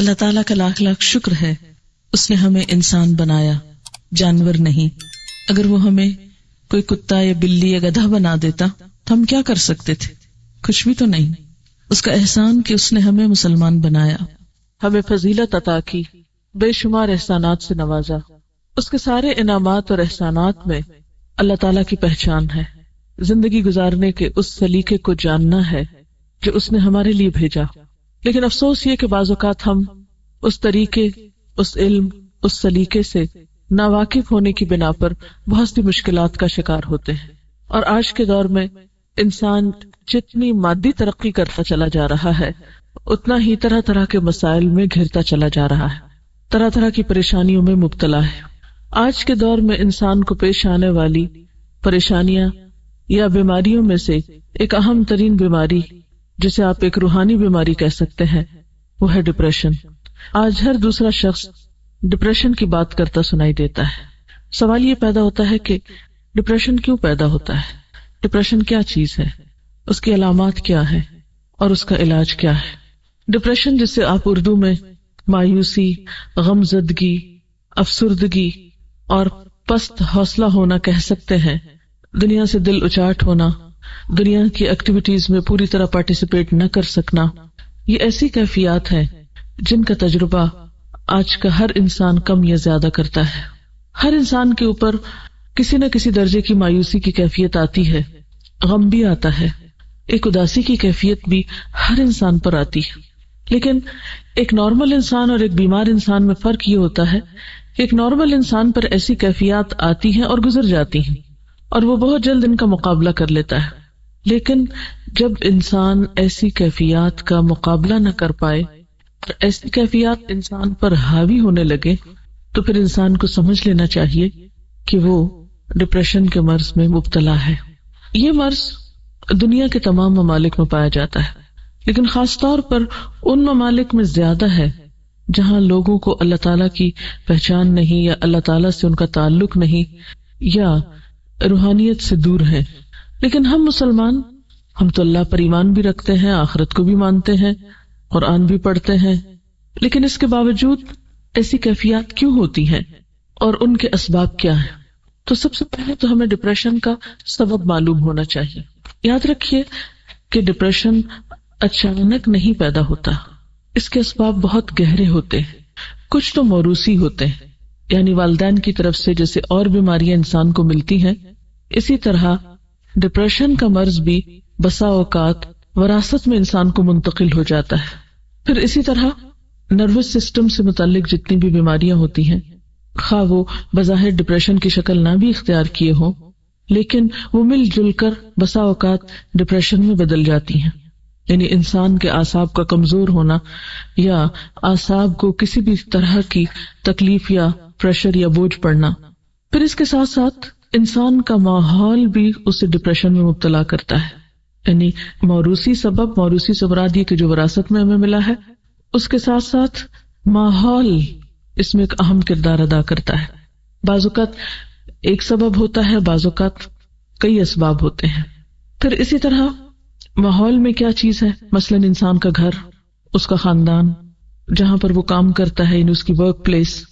اللہ تعالیٰ کا لاکھ لاکھ شکر ہے، اس نے ہمیں انسان بنایا، جانور نہیں۔ اگر وہ ہمیں کوئی کتا یا بلی یا گدھا بنا دیتا تو ہم کیا کر سکتے تھے؟ کچھ بھی تو نہیں۔ اس کا احسان کہ اس نے ہمیں مسلمان بنایا، ہمیں فضیلت عطا کی، بے شمار احسانات سے نوازا۔ اس کے سارے انعامات اور احسانات میں اللہ تعالیٰ کی پہچان ہے، زندگی گزارنے کے اس سلیقے کو جاننا ہے جو اس نے ہمارے لیے بھیجا۔ لیکن افسوس یہ کہ بعض اوقات ہم اس طریقے، اس علم، اس سلیقے سے ناواقف ہونے کی بنا پر بہت سی مشکلات کا شکار ہوتے ہیں۔ اور آج کے دور میں انسان جتنی مادی ترقی کرتا چلا جا رہا ہے، اتنا ہی طرح طرح کے مسائل میں گھرتا چلا جا رہا ہے، طرح طرح کی پریشانیوں میں مبتلا ہے۔ آج کے دور میں انسان کو پیش آنے والی پریشانیاں یا بیماریوں میں سے ایک اہم ترین بیماری، جسے آپ ایک روحانی بیماری کہہ سکتے ہیں، وہ ہے ڈپریشن۔ آج ہر دوسرا شخص ڈپریشن کی بات کرتا سنائی دیتا ہے۔ سوال یہ پیدا ہوتا ہے کہ ڈپریشن کیوں پیدا ہوتا ہے؟ ڈپریشن کیا چیز ہے؟ اس کی علامات کیا ہے اور اس کا علاج کیا ہے؟ ڈپریشن، جسے آپ اردو میں مایوسی، غمزدگی، افسردگی اور پست حوصلہ ہونا کہہ سکتے ہیں، دنیا سے دل اچاٹ ہونا، دنیا کی ایکٹیویٹیز میں پوری طرح پارٹیسپیٹ نہ کر سکنا، یہ ایسی کیفیات ہیں جن کا تجربہ آج کا ہر انسان کم یا زیادہ کرتا ہے۔ ہر انسان کے اوپر کسی نہ کسی درجے کی مایوسی کی کیفیت آتی ہے، غم بھی آتا ہے، ایک اداسی کی کیفیت بھی ہر انسان پر آتی ہے۔ لیکن ایک نارمل انسان اور ایک بیمار انسان میں فرق یہ ہوتا ہے کہ ایک نارمل انسان پر ایسی کیفیات آتی ہیں اور گزر جاتی ہیں، اور وہ بہت جلد ان کا مقابلہ کر لیتا ہے۔ لیکن جب انسان ایسی کیفیات کا مقابلہ نہ کر پائے اور ایسی کیفیات انسان پر حاوی ہونے لگے تو پھر انسان کو سمجھ لینا چاہیے کہ وہ ڈپریشن کے مرض میں مبتلا ہے۔ یہ مرض دنیا کے تمام ممالک میں پایا جاتا ہے، لیکن خاص طور پر ان ممالک میں زیادہ ہے جہاں لوگوں کو اللہ تعالیٰ کی پہچان نہیں، یا اللہ تعالیٰ سے ان کا تعلق نہیں، یا روحانیت سے دور ہے۔ لیکن ہم مسلمان، ہم تو اللہ پر ایمان بھی رکھتے ہیں، آخرت کو بھی مانتے ہیں، قرآن بھی پڑھتے ہیں، لیکن اس کے باوجود ایسی کیفیات کیوں ہوتی ہیں اور ان کے اسباب کیا ہیں؟ تو سب سے پہلے تو ہمیں ڈپریشن کا سبب معلوم ہونا چاہیے۔ یاد رکھیے کہ ڈپریشن اچانک نہیں پیدا ہوتا، اس کے اسباب بہت گہرے ہوتے ہیں۔ کچھ تو موروثی ہوتے ہیں، یعنی والدین کی طرف سے جیسے اور بیماریاں انسان کو ملتی ہیں، اسی طرح ڈپریشن کا مرض بھی بسا اوقات وراثت میں انسان کو منتقل ہو جاتا ہے۔ پھر اسی طرح نروس سسٹم سے متعلق جتنی بھی بیماریاں ہوتی ہیں، خواہ وہ بظاہر ڈپریشن کی شکل نہ بھی اختیار کیے ہوں، لیکن وہ مل جل کر بسا اوقات ڈپریشن میں بدل جاتی ہیں۔ یعنی انسان کے اعصاب کا کمزور ہونا، یا اعصاب کو کسی بھی طرح کی تکلیف یا پریشر یا بوجھ پڑنا۔ پھر اس کے ساتھ ساتھ انسان کا ماحول بھی اسے ڈپریشن میں مبتلا کرتا ہے۔ یعنی موروثی سبب، موروثی سے مراد یہ کہ جو وراثت میں ہمیں ملا ہے، اس کے ساتھ ساتھ ماحول اس میں ایک اہم کردار ادا کرتا ہے۔ بعض اوقات ایک سبب ہوتا ہے، بعض اوقات کئی اسباب ہوتے ہیں۔ پھر اسی طرح ماحول میں کیا چیز ہے؟ مثلاً انسان کا گھر، اس کا خاندان، جہاں پر وہ کام کرتا ہے، یعنی اس کی ورک پلیس،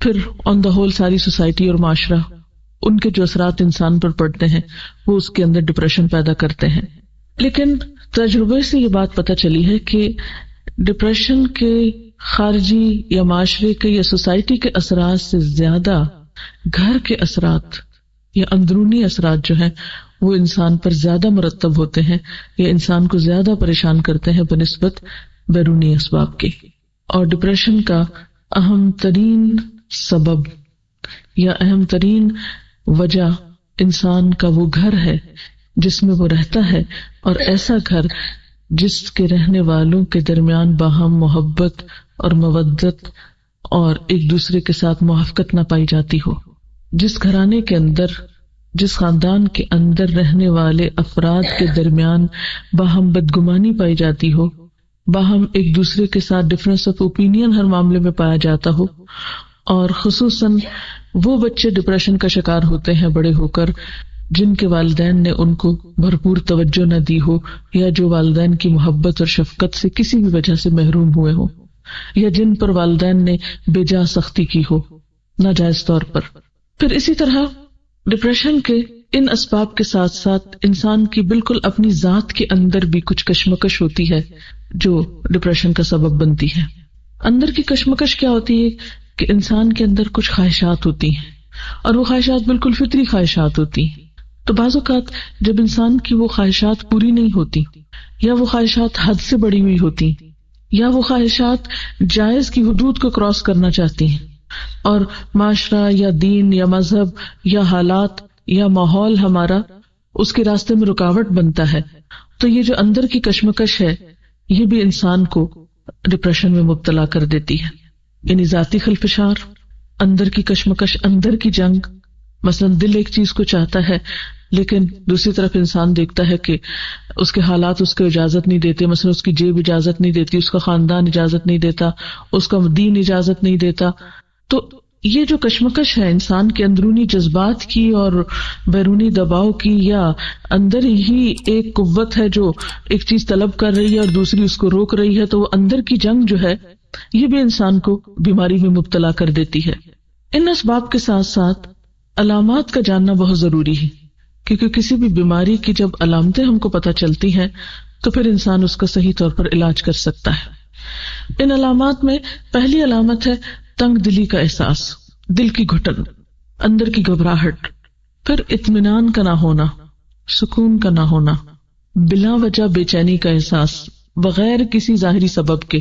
پھر آن دا ہول ساری سوسائٹی اور معاشرہ، ان کے جو اثرات انسان پر پڑتے ہیں وہ اس کے اندر ڈپریشن پیدا کرتے ہیں۔ لیکن تجربے سے یہ بات پتہ چلی ہے کہ ڈپریشن کے خارجی یا معاشرے کے یا سوسائٹی کے اثرات سے زیادہ گھر کے اثرات یا اندرونی اثرات جو ہیں وہ انسان پر زیادہ مرتب ہوتے ہیں، یا انسان کو زیادہ پریشان کرتے ہیں بنسبت بیرونی اسباب کے۔ اور ڈپریشن کا اہم ترین سبب یا اہم ترین وجہ انسان کا وہ گھر ہے جس میں وہ رہتا ہے، اور ایسا گھر جس کے رہنے والوں کے درمیان باہم محبت اور مودت اور ایک دوسرے کے ساتھ موافقت نہ پائی جاتی ہو۔ جس گھرانے کے اندر، جس خاندان کے اندر رہنے والے افراد کے درمیان باہم بدگمانی پائی جاتی ہو، باہم ایک دوسرے کے ساتھ ڈفرینس آف اوپینین ہر معاملے میں پایا جاتا ہو، اور خصوصاً وہ بچے ڈپریشن کا شکار ہوتے ہیں بڑے ہو کر جن کے والدین نے ان کو بھرپور توجہ نہ دی ہو، یا جو والدین کی محبت اور شفقت سے کسی بھی وجہ سے محروم ہوئے ہو۔ یا جن پر والدین نے بے جا سختی کی ہو ناجائز طور پر۔ پھر اسی طرح ڈپریشن کے ان اسباب کے ساتھ ساتھ انسان کی بالکل اپنی ذات کے اندر بھی کچھ کشمکش ہوتی ہے جو ڈپریشن کا سبب بنتی ہے۔ اندر کی کشمکش کیا ہوتی ہے کہ انسان کے اندر کچھ خواہشات ہوتی ہیں اور وہ خواہشات بالکل فطری خواہشات ہوتی ہیں، تو بعض اوقات جب انسان کی وہ خواہشات پوری نہیں ہوتی یا وہ خواہشات حد سے بڑی ہوئی ہوتی یا وہ خواہشات جائز کی حدود کو کراس کرنا چاہتی ہیں اور معاشرہ یا دین یا مذہب یا حالات یا ماحول ہمارا اس کے راستے میں رکاوٹ بنتا ہے، تو یہ جو اندر کی کشمکش ہے یہ بھی انسان کو ڈپریشن میں مبتلا کر دیتی ہے۔ یعنی ذاتی خلفشار، اندر کی کشمکش، اندر کی جنگ۔ مثلا دل ایک چیز کو چاہتا ہے لیکن دوسری طرف انسان دیکھتا ہے کہ اس کے حالات اس کو اجازت نہیں دیتے، مثلا اس کی جیب اجازت نہیں دیتی، اس کا خاندان اجازت نہیں دیتا، اس کا دین اجازت نہیں دیتا۔ تو یہ جو کشمکش ہے انسان کے اندرونی جذبات کی اور بیرونی دباؤ کی، یا اندر ہی ایک قوت ہے جو ایک چیز طلب کر رہی ہے اور دوسری اس کو روک رہی ہے، تو وہ اندر کی جنگ جو ہے یہ بھی انسان کو بیماری میں مبتلا کر دیتی ہے۔ ان اسباب کے ساتھ ساتھ علامات کا جاننا بہت ضروری ہے، کیونکہ کسی بھی بیماری کی جب علامتیں ہم کو پتہ چلتی ہیں تو پھر انسان اس کا صحیح طور پر علاج کر سکتا ہے۔ ان علامات میں پہلی علامت ہے تنگ دلی کا احساس، دل کی گھٹن، اندر کی گھبراہٹ، پھر اطمینان کا نہ ہونا، سکون کا نہ ہونا، بلا وجہ بے چینی کا احساس بغیر کسی ظاہری سبب کے۔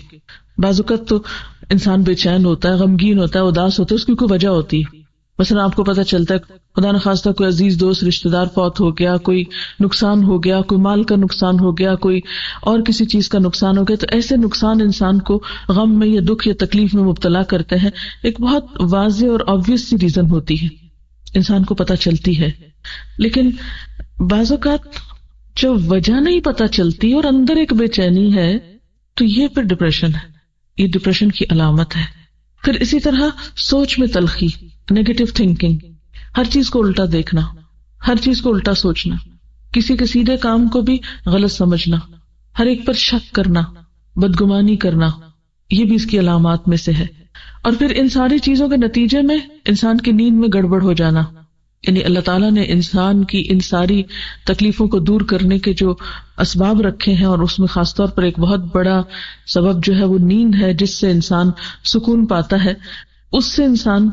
بعض اوقات تو انسان بے چین ہوتا ہے، غمگین ہوتا ہے، اداس ہوتا ہے، اس کی کوئی وجہ ہوتی ہے۔ مثلا آپ کو پتہ چلتا ہے خدا نخواستہ کوئی عزیز دوست رشتہ دار فوت ہو گیا، کوئی نقصان ہو گیا، کوئی مال کا نقصان ہو گیا، کوئی اور کسی چیز کا نقصان ہو گیا، تو ایسے نقصان انسان کو غم میں یا دکھ یا تکلیف میں مبتلا کرتے ہیں۔ ایک بہت واضح اور آبویس سی ریزن ہوتی ہے، انسان کو پتہ چلتی ہے، لیکن بعض اوقات جب وجہ نہیں پتہ چلتی اور اندر ایک بے چینی ہے تو یہ پھر ڈپریشن ہے، یہ ڈپریشن کی علامت ہے۔ پھر اسی طرح سوچ میں تلخی، نیگیٹو تھنکنگ، ہر چیز کو الٹا دیکھنا، ہر چیز کو الٹا سوچنا، کسی کے سیدھے کام کو بھی غلط سمجھنا، ہر ایک پر شک کرنا، بدگمانی کرنا، یہ بھی اس کی علامات میں سے ہے۔ اور پھر ان ساری چیزوں کے نتیجے میں انسان کی نیند میں گڑبڑ ہو جانا، یعنی اللہ تعالیٰ نے انسان کی ان ساری تکلیفوں کو دور کرنے کے جو اسباب رکھے ہیں، اور اس میں خاص طور پر ایک بہت بڑا سبب جو ہے وہ نیند ہے، جس سے انسان سکون پاتا ہے، اس سے انسان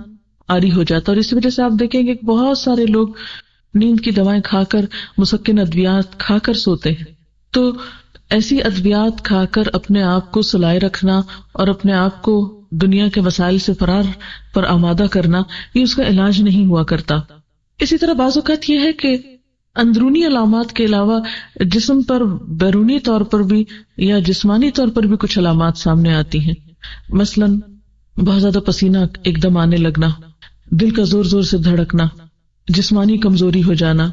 عاری ہو جاتا ہے۔ اور اس وجہ سے آپ دیکھیں گے کہ بہت سارے لوگ نیند کی دوائیں کھا کر، مسکن ادویات کھا کر سوتے ہیں۔ تو ایسی ادویات کھا کر اپنے آپ کو سلائے رکھنا اور اپنے آپ کو دنیا کے وسائل سے فرار پر آمادہ کرنا، یہ اس کا علاج نہیں ہوا کرتا۔ اسی طرح بعض اوقات یہ ہے کہ اندرونی علامات کے علاوہ جسم پر بیرونی طور پر بھی یا جسمانی طور پر بھی کچھ علامات سامنے آتی ہیں۔ مثلا بہت زیادہ پسینہ ایک دم آنے لگنا، دل کا زور زور سے دھڑکنا، جسمانی کمزوری ہو جانا،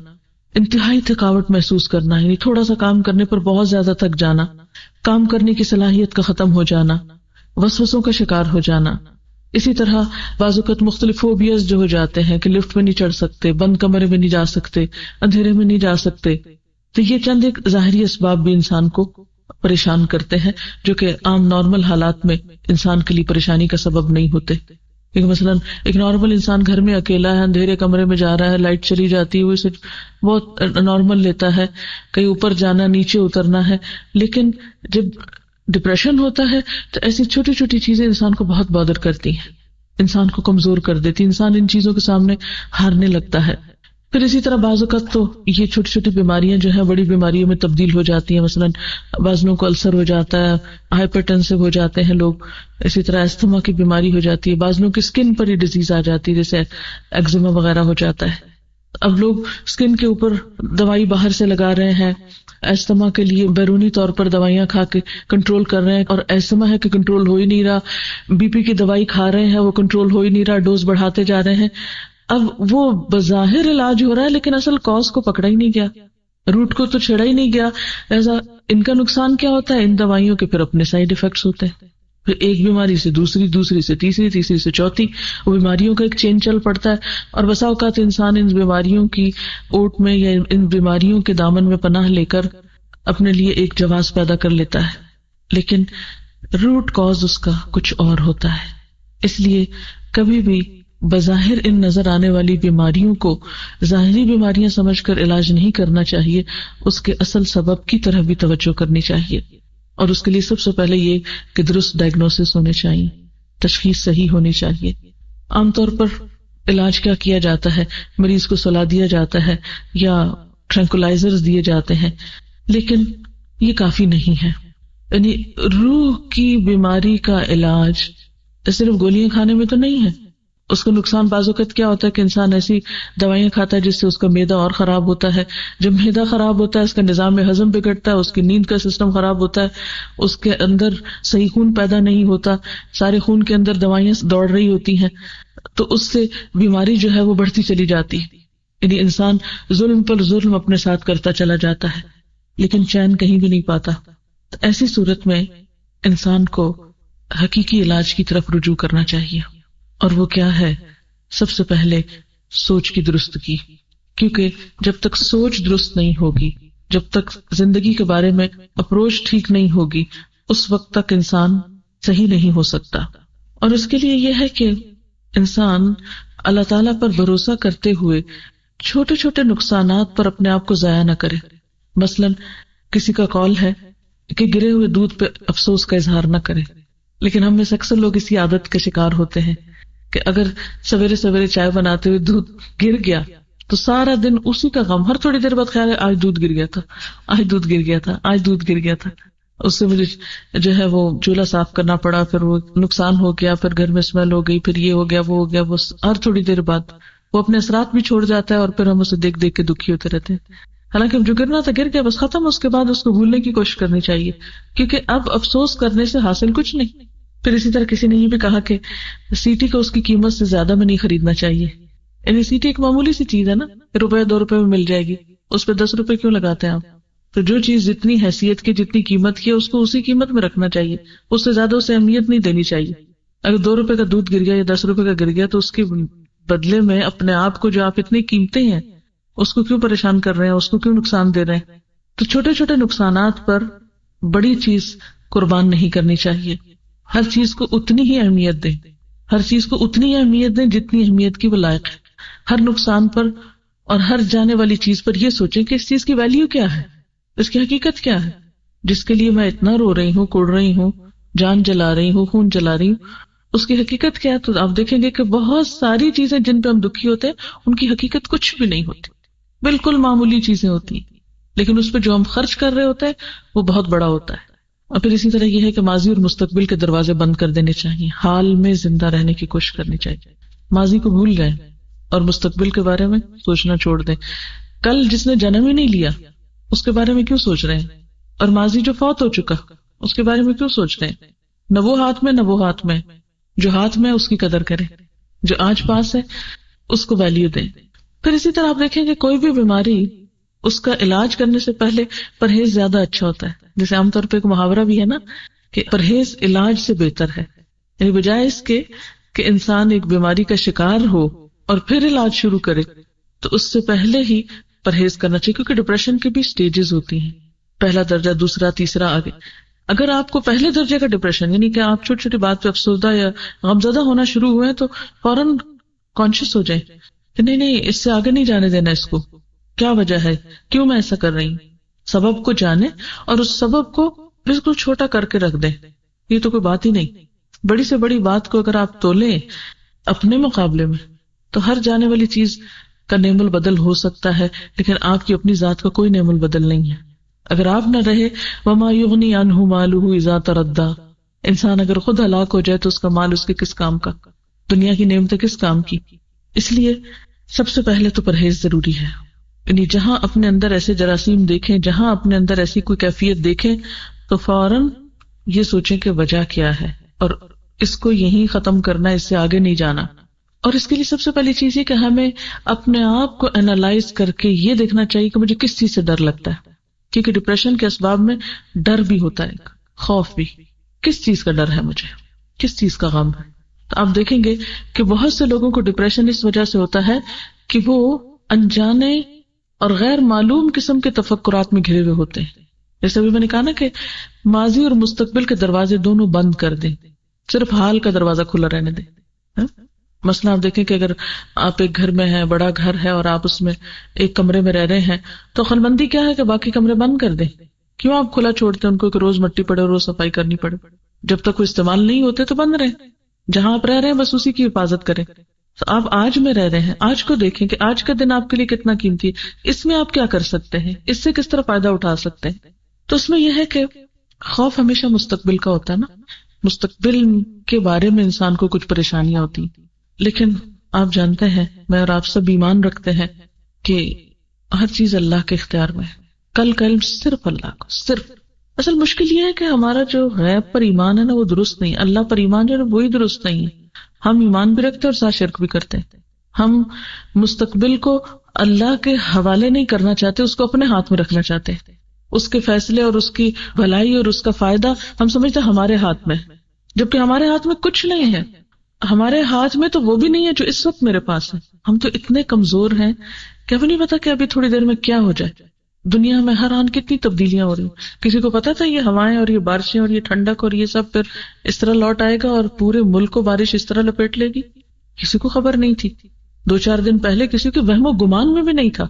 انتہائی تھکاوٹ محسوس کرنا، یعنی تھوڑا سا کام کرنے پر بہت زیادہ تھک جانا، کام کرنے کی صلاحیت کا ختم ہو جانا، وسوسوں کا شکار ہو جانا۔ اسی طرح بعض اوقات مختلف فوبیاز جو ہو جاتے ہیں کہ لفٹ میں نہیں چڑھ سکتے، بند کمرے میں نہیں جا سکتے، اندھیرے میں نہیں جا سکتے، تو یہ چند ایک ظاہری اسباب بھی انسان کو پریشان کرتے ہیں، جو کہ عام نارمل حالات میں انسان کے لیے پریشانی کا سبب نہیں ہوتے۔ کیونکہ مثلا ایک نارمل انسان گھر میں اکیلا ہے، اندھیرے کمرے میں جا رہا ہے، لائٹ چلی جاتی ہے، وہ اسے بہت نارمل لیتا ہے، کہیں اوپر جانا، نیچے اترنا ہے۔ لیکن جب ڈپریشن ہوتا ہے تو ایسی چھوٹی چھوٹی چیزیں انسان کو بہت بادر کرتی ہیں، انسان کو کمزور کر دیتی، انسان ان چیزوں کے سامنے ہارنے لگتا ہے۔ پھر اسی طرح بعض اوقات تو یہ چھوٹی چھوٹی بیماریاں جو ہیں بڑی بیماریوں میں تبدیل ہو جاتی ہیں، مثلا بعضوں کو السر ہو جاتا ہے، ہائپر ٹینسو ہو جاتے ہیں لوگ، اسی طرح استھما کی بیماری ہو جاتی ہے، بعضوں کی اسکن پر ہی ڈیزیز آ جاتی ہے، جیسے ایگزیما وغیرہ ہو جاتا ہے۔ اب لوگ اسکن کے اوپر دوائی باہر سے لگا رہے ہیں، ایستما کے لیے بیرونی طور پر دوائیاں کھا کے کنٹرول کر رہے ہیں، اور ایستما ہے کہ کنٹرول ہو ہی نہیں رہا، بی پی کی دوائی کھا رہے ہیں، وہ کنٹرول ہو ہی نہیں رہا، ڈوز بڑھاتے جا رہے ہیں۔ اب وہ بظاہر علاج ہو رہا ہے لیکن اصل کاز کو پکڑا ہی نہیں گیا، روٹ کو تو چھیڑا ہی نہیں گیا، ایسا ان کا نقصان کیا ہوتا ہے؟ ان دوائیوں کے پھر اپنے سائیڈ ایفیکٹس ہوتے ہیں، پھر ایک بیماری سے دوسری، دوسری سے تیسری، تیسری سے چوتھی، وہ بیماریوں کا ایک چین چل پڑتا ہے۔ اور بسا اوقات انسان ان بیماریوں کی اوٹ میں یا ان بیماریوں کے دامن میں پناہ لے کر اپنے لیے ایک جواز پیدا کر لیتا ہے، لیکن روٹ کاز اس کا کچھ اور ہوتا ہے. اس لیے کبھی بھی بظاہر ان نظر آنے والی بیماریوں کو ظاہری بیماریاں سمجھ کر علاج نہیں کرنا چاہیے، اس کے اصل سبب کی طرف بھی توجہ کرنی چاہیے. اور اس کے لیے سب سے پہلے یہ کہ درست ڈائگنوسس ہونے چاہیے، تشخیص صحیح ہونی چاہیے. عام طور پر علاج کیا کیا جاتا ہے؟ مریض کو سلا دیا جاتا ہے یا ٹرینکولائزرز دیے جاتے ہیں، لیکن یہ کافی نہیں ہے. یعنی روح کی بیماری کا علاج صرف گولیاں کھانے میں تو نہیں ہے. اس کا نقصان بعض اوقات کیا ہوتا ہے کہ انسان ایسی دوائیاں کھاتا ہے جس سے اس کا معدہ اور خراب ہوتا ہے. جب معدہ خراب ہوتا ہے اس کا نظام ہضم بگڑتا ہے، اس کی نیند کا سسٹم خراب ہوتا ہے، اس کے اندر صحیح خون پیدا نہیں ہوتا، سارے خون کے اندر دوائیاں دوڑ رہی ہوتی ہیں، تو اس سے بیماری جو ہے وہ بڑھتی چلی جاتی ہے. یعنی انسان ظلم پر ظلم اپنے ساتھ کرتا چلا جاتا ہے لیکن چین کہیں بھی نہیں پاتا. تو ایسی صورت میں انسان کو حقیقی علاج کی طرف رجوع کرنا چاہیے. اور وہ کیا ہے؟ سب سے پہلے سوچ کی درستگی. کیونکہ جب تک سوچ درست نہیں ہوگی، جب تک زندگی کے بارے میں اپروچ ٹھیک نہیں ہوگی، اس وقت تک انسان صحیح نہیں ہو سکتا. اور اس کے لیے یہ ہے کہ انسان اللہ تعالیٰ پر بھروسہ کرتے ہوئے چھوٹے چھوٹے نقصانات پر اپنے آپ کو ضائع نہ کرے. مثلا کسی کا کال ہے کہ گرے ہوئے دودھ پہ افسوس کا اظہار نہ کرے، لیکن ہم میں سے اکثر لوگ اسی عادت کے شکار ہوتے ہیں کہ اگر سویرے سویرے چائے بناتے ہوئے دودھ گر گیا تو سارا دن اسی کا غم، ہر تھوڑی دیر بعد خیال ہے آج دودھ گر گیا تھا، آج دودھ گر گیا تھا، آج دودھ گر گیا تھا، اس سے مجھے جو ہے وہ چولہا صاف کرنا پڑا، پھر وہ نقصان ہو گیا، پھر گھر میں اسمیل ہو گئی، پھر یہ ہو گیا، وہ ہو گیا. وہ ہر تھوڑی دیر بعد وہ اپنے اثرات بھی چھوڑ جاتا ہے اور پھر ہم اسے دیکھ دیکھ کے دکھی ہوتے رہتے ہیں. حالانکہ جو گرنا تھا گر گیا، بس ختم. اس کے بعد اس کو بھولنے کی کوشش کرنی چاہیے، کیونکہ اب افسوس کرنے سے حاصل کچھ نہیں. پھر اسی طرح کسی نے یہ بھی کہا کہ سیٹی کو اس کی قیمت سے زیادہ میں نہیں خریدنا چاہیے. یعنی سیٹی ایک معمولی سی چیز ہے نا، روپے 2 روپے میں مل جائے گی، اس پہ 10 روپے کیوں لگاتے ہیں آپ؟ تو جو چیز جتنی حیثیت کی، جتنی قیمت کی ہے، اس کو اسی قیمت میں رکھنا چاہیے، اس سے زیادہ اسے اہمیت نہیں دینی چاہیے. اگر 2 روپے کا دودھ گر گیا یا 10 روپے کا گر گیا تو اس کے بدلے میں اپنے آپ کو جو آپ اتنی قیمتی ہیں اس کو کیوں پریشان کر رہے ہیں، اس کو کیوں نقصان دے رہے ہیں؟ تو چھوٹے چھوٹے نقصانات پر بڑی چیز قربان نہیں کرنی چاہیے. ہر چیز کو اتنی ہی اہمیت دیں، ہر چیز کو اتنی اہمیت دیں جتنی اہمیت کی وہ لائق ہے. ہر نقصان پر اور ہر جانے والی چیز پر یہ سوچیں کہ اس چیز کی ویلیو کیا ہے، اس کی حقیقت کیا ہے، جس کے لیے میں اتنا رو رہی ہوں، کوڑ رہی ہوں، جان جلا رہی ہوں، خون جلا رہی ہوں، اس کی حقیقت کیا ہے. تو آپ دیکھیں گے کہ بہت ساری چیزیں جن پہ ہم دکھی ہوتے ہیں ان کی حقیقت کچھ بھی نہیں ہوتی، بالکل معمولی چیزیں ہوتی ہیں، لیکن اس پہ جو ہم خرچ کر رہے ہوتے ہیں وہ بہت بڑا ہوتا ہے. اور پھر اسی طرح یہ ہے کہ ماضی اور مستقبل کے دروازے بند کر دینے چاہیے، حال میں زندہ رہنے کی کوشش کرنی چاہیے. ماضی کو بھول جائیں اور مستقبل کے بارے میں سوچنا چھوڑ دیں. کل جس نے جنم ہی نہیں لیا اس کے بارے میں کیوں سوچ رہے ہیں، اور ماضی جو فوت ہو چکا اس کے بارے میں کیوں سوچ رہے ہیں؟ نہ وہ ہاتھ میں، نہ وہ ہاتھ میں. جو ہاتھ میں اس کی قدر کریں، جو آج پاس ہے اس کو ویلیو دیں. پھر اسی طرح آپ دیکھیں کہ کوئی بھی بیماری اس کا علاج کرنے سے پہلے پرہیز زیادہ اچھا ہوتا ہے. جیسے عام طور پہ ایک محاورہ بھی ہے نا کہ پرہیز علاج سے بہتر ہے. یعنی بجائے اس کے کہ انسان ایک بیماری کا شکار ہو اور پھر علاج شروع کرے، تو اس سے پہلے ہی پرہیز کرنا چاہیے. کیونکہ ڈپریشن کی بھی سٹیجز ہوتی ہیں، پہلا درجہ، دوسرا، تیسرا، آگے. اگر آپ کو پہلے درجے کا ڈپریشن، یعنی کہ آپ چھوٹی چھوٹی بات پہ افسردہ یا غمزدہ ہونا شروع ہوئے تو فوراً کانشیس ہو جائیں کہ نہیں اس سے آگے نہیں جانے دینا، اس کو کیا وجہ ہے، کیوں میں ایسا کر رہی ہوں. سبب کو جانیں اور اس سبب کو بالکل چھوٹا کر کے رکھ دیں. یہ تو کوئی بات ہی نہیں. بڑی سے بڑی بات کو اگر آپ تولیں اپنے مقابلے میں تو ہر جانے والی چیز کا نعم البدل ہو سکتا ہے، لیکن آپ کی اپنی ذات کا کوئی نعم البدل نہیں ہے. اگر آپ نہ رہے وما یغنی عنہ مالہ اذا تردی، انسان اگر خود ہلاک ہو جائے تو اس کا مال اس کے کس کام کا، دنیا کی نعمتیں کس کام کی. اس لیے سب سے پہلے تو پرہیز ضروری ہے. یعنی جہاں اپنے اندر ایسے جراثیم دیکھیں، جہاں اپنے اندر ایسی کوئی کیفیت دیکھیں تو فوراً یہ سوچیں کہ وجہ کیا ہے اور اس کو یہیں ختم کرنا، اس سے آگے نہیں جانا. اور اس کے لیے سب سے پہلی چیز یہ کہ ہمیں اپنے آپ کو انالائز کر کے یہ دیکھنا چاہیے کہ مجھے کس چیز سے ڈر لگتا ہے. کیونکہ ڈپریشن کے اسباب میں ڈر بھی ہوتا ہے، خوف بھی. کس چیز کا ڈر ہے مجھے، کس چیز کا غم ہے. تو آپ دیکھیں گے کہ بہت سے لوگوں کو ڈپریشن اس وجہ سے ہوتا ہے کہ وہ انجانے اور غیر معلوم قسم کے تفکرات میں گھرے ہوئے ہوتے ہیں. جیسے ابھی میں نے کہا نا کہ ماضی اور مستقبل کے دروازے دونوں بند کر دیں، صرف حال کا دروازہ کھلا رہنے دیں. مثلا آپ دیکھیں کہ اگر آپ ایک گھر میں ہیں، بڑا گھر ہے اور آپ اس میں ایک کمرے میں رہ رہے ہیں، تو عقل مندی کیا ہے کہ باقی کمرے بند کر دیں. کیوں آپ کھلا چھوڑتے ہیں ان کو کہ روز مٹی پڑے، روز صفائی کرنی پڑے؟ جب تک وہ استعمال نہیں ہوتے تو بند رہیں. جہاں آپ رہ رہے ہیں بس اسی کی حفاظت کریں. تو آپ آج میں رہ رہے ہیں، آج کو دیکھیں کہ آج کا دن آپ کے لیے کتنا قیمتی ہے، اس میں آپ کیا کر سکتے ہیں، اس سے کس طرح فائدہ اٹھا سکتے ہیں. تو اس میں یہ ہے کہ خوف ہمیشہ مستقبل کا ہوتا ہے نا، مستقبل کے بارے میں انسان کو کچھ پریشانیاں ہوتی ہیں. لیکن آپ جانتے ہیں، میں اور آپ سب ایمان رکھتے ہیں کہ ہر چیز اللہ کے اختیار میں ہے. کل کا علم صرف اللہ کو، صرف. اصل مشکل یہ ہے کہ ہمارا جو غیب پر ایمان ہے نا وہ درست نہیں، اللہ پر ایمان جو ہے وہی درست نہیں ہے. ہم ایمان بھی رکھتے اور ساتھ شرک بھی کرتے ہیں. ہم مستقبل کو اللہ کے حوالے نہیں کرنا چاہتے، اس کو اپنے ہاتھ میں رکھنا چاہتے ہیں. اس کے فیصلے اور اس کی بھلائی اور اس کا فائدہ ہم سمجھتے ہیں ہمارے ہاتھ میں، جبکہ ہمارے ہاتھ میں کچھ نہیں ہے. ہمارے ہاتھ میں تو وہ بھی نہیں ہے جو اس وقت میرے پاس ہے. ہم تو اتنے کمزور ہیں کہ ابھی نہیں پتا کہ ابھی تھوڑی دیر میں کیا ہو جائے. دنیا میں ہر آن کتنی تبدیلیاں ہو رہی ہیں. کسی کو پتا تھا یہ ہوائیں اور یہ بارشیں اور یہ ٹھنڈک اور یہ سب پھر اس طرح لوٹ آئے گا اور پورے ملک کو بارش اس طرح لپیٹ لے گی؟ کسی کو خبر نہیں تھی. 2-4 دن پہلے کسی کے وہم و گمان میں بھی نہیں تھا.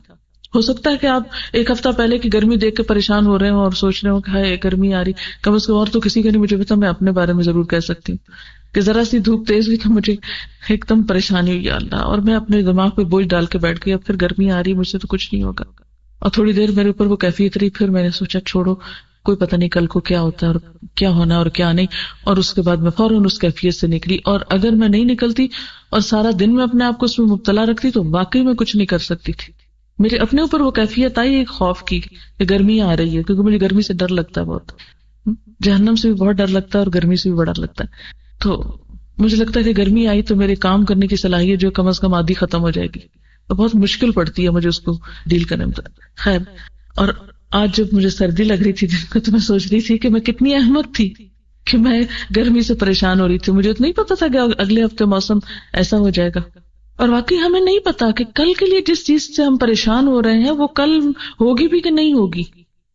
ہو سکتا ہے کہ آپ ایک ہفتہ پہلے کی گرمی دیکھ کے پریشان ہو رہے ہوں اور سوچ رہے ہوں کہ ہائے گرمی آ رہی. کم از کم اور تو کسی کا نہیں مجھے پتا، میں اپنے بارے میں ضرور کہہ سکتی ہوں کہ ذرا سی دھوپ تیز ہوئی تو مجھے ایک دم پریشانی ہوئی، یا اللہ، اور میں اپنے دماغ پہ بوجھ ڈال کے بیٹھ گئی اب پھر گرمی آ رہی مجھ سے تو کچھ نہیں ہوگا. اور تھوڑی دیر میرے اوپر وہ کیفیت رہی، پھر میں نے سوچا چھوڑو، کوئی پتہ نہیں کل کو کیا ہوتا ہے اور کیا ہونا ہے اور کیا نہیں. اور اس کے بعد میں فوراً اس کیفیت سے نکلی. اور اگر میں نہیں نکلتی اور سارا دن میں اپنے آپ کو اس میں مبتلا رکھتی تو واقعی میں کچھ نہیں کر سکتی تھی. میرے اپنے اوپر وہ کیفیت آئی ایک خوف کی کہ گرمی آ رہی ہے، کیونکہ مجھے گرمی سے ڈر لگتا ہے بہت. جہنم سے بھی بہت ڈر لگتا ہے اور گرمی سے بھی بڑا ڈر لگتا ہے. تو مجھے لگتا ہے کہ گرمی آئی تو میرے کام کرنے کی صلاحیت جو کم از کم آدھی ختم ہو جائے گی، تو بہت مشکل پڑتی ہے مجھے اس کو ڈیل کرنے میں. خیر، اور آج جب مجھے سردی لگ رہی تھی دن کو تو میں سوچ رہی تھی کہ میں کتنی احمق تھی کہ میں گرمی سے پریشان ہو رہی تھی. مجھے تو نہیں پتا تھا کہ اگلے ہفتے موسم ایسا ہو جائے گا. اور واقعی ہمیں نہیں پتا کہ کل کے لیے جس چیز سے ہم پریشان ہو رہے ہیں وہ کل ہوگی بھی کہ نہیں ہوگی.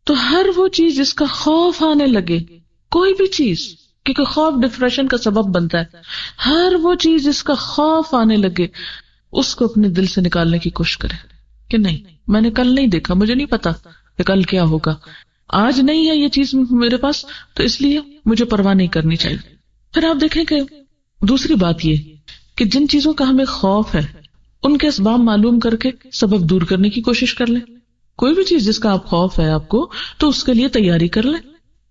تو ہر وہ چیز جس کا خوف آنے لگے، کوئی بھی چیز، کیونکہ خوف ڈپریشن کا سبب بنتا ہے، ہر وہ چیز جس کا خوف آنے لگے اس کو اپنے دل سے نکالنے کی کوشش کرے کہ نہیں، میں نے کل نہیں دیکھا، مجھے نہیں پتا کہ کل کیا ہوگا. آج نہیں ہے یہ چیز میرے پاس تو اس لیے مجھے پرواہ نہیں کرنی چاہیے. پھر آپ دیکھیں کہ دوسری بات یہ کہ جن چیزوں کا ہمیں خوف ہے ان کے اسباب معلوم کر کے سبب دور کرنے کی کوشش کر لیں. کوئی بھی چیز جس کا آپ خوف ہے آپ کو، تو اس کے لیے تیاری کر لیں.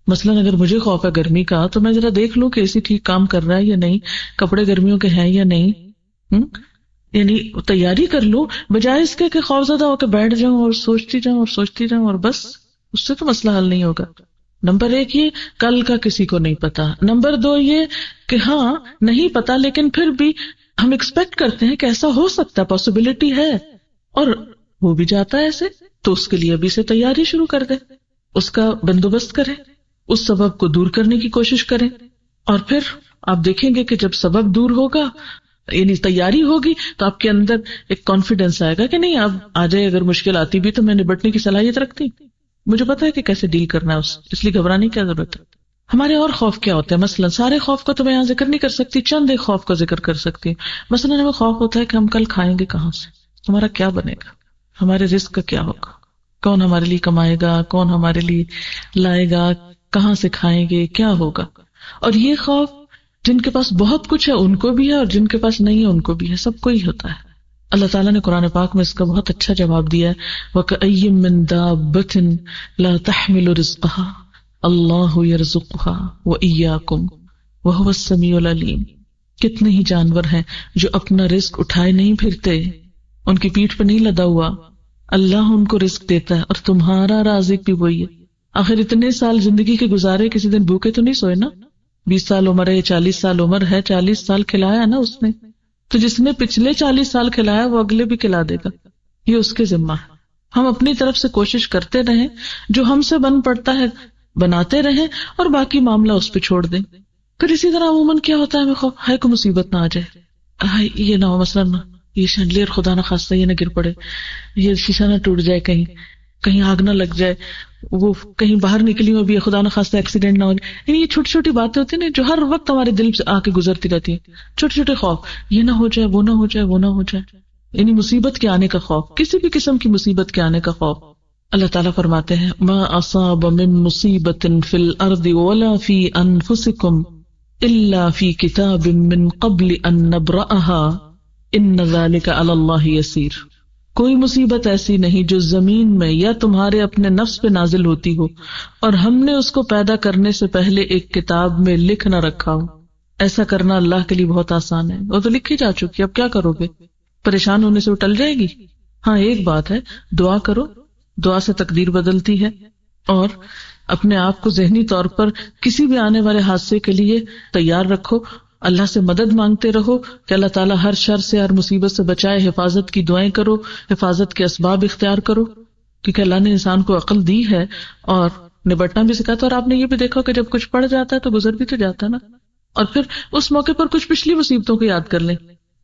مثلاً اگر مجھے خوف ہے گرمی کا تو میں ذرا دیکھ لوں کہ اے سی ٹھیک کام کر رہا ہے یا نہیں، کپڑے گرمیوں کے ہیں یا نہیں. یعنی تیاری کر لوں بجائے اس کے کہ خوف زدہ ہو کے بیٹھ جاؤں اور سوچتی جاؤں اور بس. اس سے تو مسئلہ حل نہیں ہوگا. نمبر 1 یہ کل کا کسی کو نہیں پتا. نمبر 2 یہ کہ ہاں نہیں پتا لیکن پھر بھی ہم ایکسپیکٹ کرتے ہیں کہ ایسا ہو سکتا ہے، پاسبلٹی ہے، اور ہو بھی جاتا ہے ایسے، تو اس کے لیے ابھی سے تیاری شروع کر دیں، اس کا بندوبست کریں، اس سبب کو دور کرنے کی کوشش کریں. اور پھر آپ دیکھیں گے کہ جب سبب دور ہوگا، یعنی تیاری ہوگی، تو آپ کے اندر ایک کانفیڈینس آئے گا کہ نہیں اب آ جائے، اگر مشکل آتی بھی تو میں نبٹنے کی صلاحیت رکھتی، مجھے پتا ہے کہ کیسے ڈیل کرنا ہے اس لیے گھبرانے کی کیا ضرورت ہے. ہمارے اور خوف کیا ہوتے ہیں؟ مثلا سارے خوف کا تو میں یہاں ذکر نہیں کر سکتی، چند ایک خوف کا ذکر کر سکتی ہوں. مثلا ہمیں خوف ہوتا ہے کہ ہم کل کھائیں گے کہاں سے، ہمارا کیا بنے گا، ہمارے رزق کا کیا ہوگا، کون ہمارے لیے کمائے گا، کون ہمارے لیے لائے گا، کہاں سے کھائیں گے، کیا ہوگا. اور یہ خوف جن کے پاس بہت کچھ ہے ان کو بھی ہے اور جن کے پاس نہیں ہے ان کو بھی ہے، سب کو ہی ہوتا ہے. اللہ تعالیٰ نے قرآن پاک میں اس کا بہت اچھا جواب دیا ہے، وَكَأَيٍّ مِّن دَابَّةٍ لَا تَحْمِلُ رِزْقَهَا اللَّهُ يَرْزُقُهَا وَإِيَّاكُمْ وَهُوَ السَّمِيعُ الْعَلِيمُ. کتنے ہی جانور ہیں جو اپنا رزق اٹھائے نہیں پھرتے، ان کی پیٹھ پہ نہیں لدا ہوا، اللہ ان کو رزق دیتا ہے اور تمہارا رازق بھی وہی ہے. آخر اتنے سال زندگی کے گزارے، کسی دن بھوکے تو نہیں سوئے نا. 20 سال عمر ہے، 40 سال عمر ہے، 40 سال کھلایا نا اس نے، تو جس نے پچھلے 40 سال کھلایا وہ اگلے بھی کھلا دے گا، یہ اس کے ذمہ ہے. ہم اپنی طرف سے کوشش کرتے رہیں، جو ہم سے بن پڑتا ہے بناتے رہیں اور باقی معاملہ اس پہ چھوڑ دیں. پھر اسی طرح عموماً کیا ہوتا ہے، ہمیں خوف ہے کوئی مصیبت نہ آ جائے، ہائے یہ نہ ہو، مثلاً یہ شینڈلیئر خدا نہ خواستہ یہ نہ گر پڑے، یہ شیشہ نہ ٹوٹ جائے کہیں، کہیں آگ نہ لگ جائے، وہ کہیں باہر نکلی ہو بھی خدا نہ خواستہ ایکسیڈنٹ نہ ہو جائے. یعنی یہ چھوٹی چھوٹی باتیں ہوتی ہیں نا جو ہر وقت ہمارے دل سے آ کے گزرتی رہتی ہیں. چھوٹے چھوٹے خوف، یہ نہ ہو جائے، وہ نہ ہو جائے، وہ نہ ہو جائے، یعنی مصیبت کے آنے کا خوف، کسی بھی قسم کی مصیبت کے آنے کا خوف. اللہ تعالیٰ فرماتے ہیں ما اصاب من مصیبت فی الارض ولا فی انفسکم الا فی کتاب من قبل ان نبرأها ان ذلک علی اللہ یسیر. کوئی مصیبت ایسی نہیں جو زمین میں یا تمہارے اپنے نفس پہ نازل ہوتی ہو اور ہم نے اس کو پیدا کرنے سے پہلے ایک کتاب میں لکھ نہ رکھا ہو. ایسا کرنا اللہ کے لیے بہت آسان ہے. وہ تو لکھی جا چکی، اب کیا کرو گے؟ پریشان ہونے سے وہ ٹل جائے گی. ہاں ایک بات ہے، دعا کرو، دعا سے تقدیر بدلتی ہے. اور اپنے آپ کو ذہنی طور پر کسی بھی آنے والے حادثے کے لیے تیار رکھو. اللہ سے مدد مانگتے رہو کہ اللہ تعالیٰ ہر شر سے، ہر مصیبت سے بچائے. حفاظت کی دعائیں کرو، حفاظت کے اسباب اختیار کرو، کیونکہ اللہ نے انسان کو عقل دی ہے اور نبٹنا بھی سکھاتا. اور آپ نے یہ بھی دیکھا کہ جب کچھ پڑ جاتا ہے تو گزر بھی تو جاتا ہے نا. اور پھر اس موقع پر کچھ پچھلی مصیبتوں کو یاد کر لیں.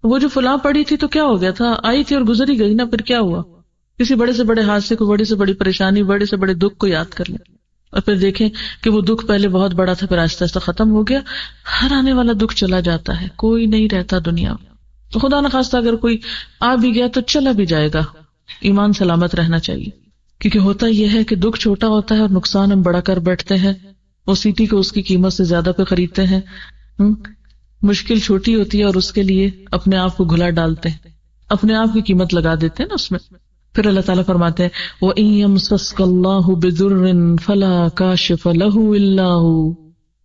وہ جو فلاں پڑی تھی تو کیا ہو گیا تھا، آئی تھی اور گزر ہی گئی نا، پھر کیا ہوا. کسی بڑے سے بڑے حادثے کو، بڑی سے بڑی پریشانی، بڑے سے بڑے دکھ کو یاد کر لیں اور پھر دیکھیں کہ وہ دکھ پہلے بہت بڑا تھا، پھر آہستہ آہستہ ختم ہو گیا. ہر آنے والا دکھ چلا جاتا ہے، کوئی نہیں رہتا دنیا میں. تو خدا نہ خواستہ اگر کوئی آ بھی گیا تو چلا بھی جائے گا. ایمان سلامت رہنا چاہیے، کیونکہ ہوتا یہ ہے کہ دکھ چھوٹا ہوتا ہے اور نقصان ہم بڑا کر بیٹھتے ہیں. وہ سیٹی کو اس کی قیمت سے زیادہ پہ خریدتے ہیں. مشکل چھوٹی ہوتی ہے اور اس کے لیے اپنے آپ کو گھلا ڈالتے ہیں، اپنے آپ کی قیمت لگا دیتے ہیں نا اس میں. پھر اللہ تعالیٰ فرماتے ہیں وَإِن يَمْسَسْكَ اللَّهُ بِضُرٍّ فَلَا كَاشِفَ لَهُ إِلَّا هُوَ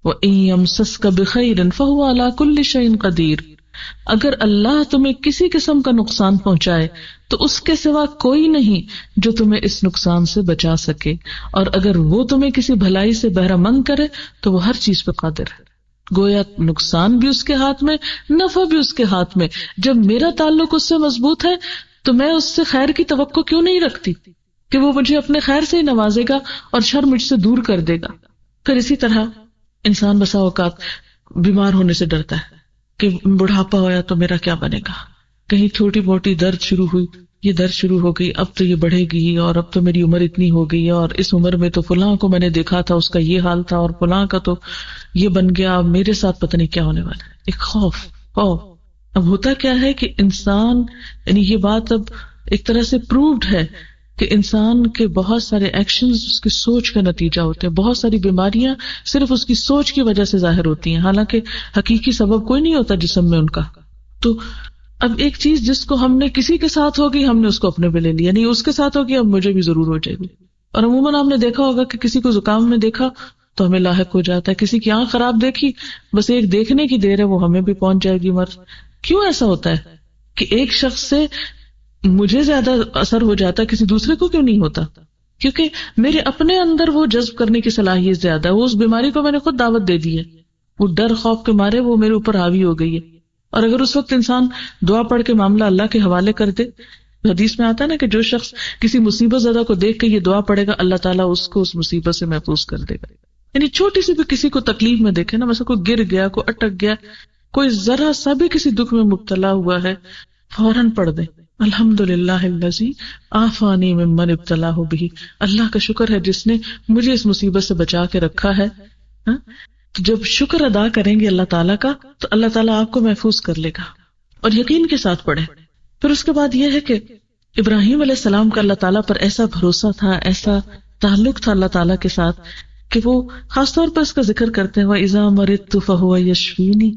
وَإِن يَمْسَسْكَ بِخَيْرٍ فَهُوَ عَلَى كُلِّ شَيْءٍ قَدِيرٌ. اگر اللہ تمہیں کسی قسم کا نقصان پہنچائے تو اس کے سوا کوئی نہیں جو تمہیں اس نقصان سے بچا سکے، اور اگر وہ تمہیں کسی بھلائی سے بہرہ مند کرے تو وہ ہر چیز پہ قادر ہے. گویا نقصان بھی اس کے ہاتھ میں، نفع بھی اس کے ہاتھ میں. جب میرا تعلق اس سے مضبوط ہے تو میں اس سے خیر کی توقع کیوں نہیں رکھتی کہ وہ مجھے اپنے خیر سے ہی نوازے گا اور شر مجھ سے دور کر دے گا. پھر اسی طرح انسان بسا اوقات بیمار ہونے سے ڈرتا ہے کہ بڑھاپا ہوا تو میرا کیا بنے گا. کہیں چھوٹی موٹی درد شروع ہوئی، یہ درد شروع ہو گئی، اب تو یہ بڑھے گی، اور اب تو میری عمر اتنی ہو گئی، اور اس عمر میں تو فلاں کو میں نے دیکھا تھا اس کا یہ حال تھا، اور فلاں کا تو یہ بن گیا، اب میرے ساتھ پتہ نہیں کیا ہونے والا ہے. ایک خوف. اب ہوتا کیا ہے کہ انسان، یعنی یہ بات اب ایک طرح سے پرووڈ ہے کہ انسان کے بہت سارے ایکشنز اس کی سوچ کا نتیجہ ہوتے ہیں. بہت ساری بیماریاں صرف اس کی سوچ کی وجہ سے ظاہر ہوتی ہیں، حالانکہ حقیقی سبب کوئی نہیں ہوتا جسم میں ان کا. تو اب ایک چیز جس کو ہم نے کسی کے ساتھ ہوگی ہم نے اس کو اپنے پہ لے لیا، نہیں اس کے ساتھ ہوگی اب مجھے بھی ضرور ہو جائے گی. اور عموماً آپ نے دیکھا ہوگا کہ کسی کو زکام میں دیکھا تو ہمیں لاحق ہو جاتا ہے، کسی کی آنکھ خراب دیکھی بس ایک دیکھنے کی دیر ہے وہ ہمیں بھی پہنچ جائے گی مرض. کیوں ایسا ہوتا ہے کہ ایک شخص سے مجھے زیادہ اثر ہو جاتا ہے، کسی دوسرے کو کیوں نہیں ہوتا؟ کیونکہ میرے اپنے اندر وہ جذب کرنے کی صلاحیت زیادہ ہے. وہ اس بیماری کو میں نے خود دعوت دے دی ہے، وہ ڈر خوف کے مارے وہ میرے اوپر حاوی ہو گئی ہے. اور اگر اس وقت انسان دعا پڑھ کے معاملہ اللہ کے حوالے کر دے، حدیث میں آتا ہے نا کہ جو شخص کسی مصیبت زدہ کو دیکھ کے یہ دعا پڑھے گا اللہ تعالیٰ اس کو اس مصیبت سے محفوظ کر دے گا. یعنی چھوٹی سی بھی کسی کو تکلیف میں دیکھے نا، مثلا کوئی گر گیا، کوئی اٹک گیا، کوئی ذرا سا بھی کسی دکھ میں مبتلا ہوا ہے، فوراً پڑھ دے الحمدللہ الذی عافانی ممن ابتلاہ بہ. اللہ کا شکر ہے جس نے مجھے اس مصیبت سے بچا کے رکھا ہے. تو جب شکر ادا کریں گے اللہ تعالیٰ کا تو اللہ تعالیٰ آپ کو محفوظ کر لے گا. اور یقین کے ساتھ پڑھیں. پھر اس کے بعد یہ ہے کہ ابراہیم علیہ السلام کا اللہ تعالیٰ پر ایسا بھروسہ تھا، ایسا تعلق تھا اللہ تعالیٰ کے ساتھ کہ وہ خاص طور پر اس کا ذکر کرتے ہیں وَإِذَا مَرِضْتُ فَهُوَ يَشْفِينِ.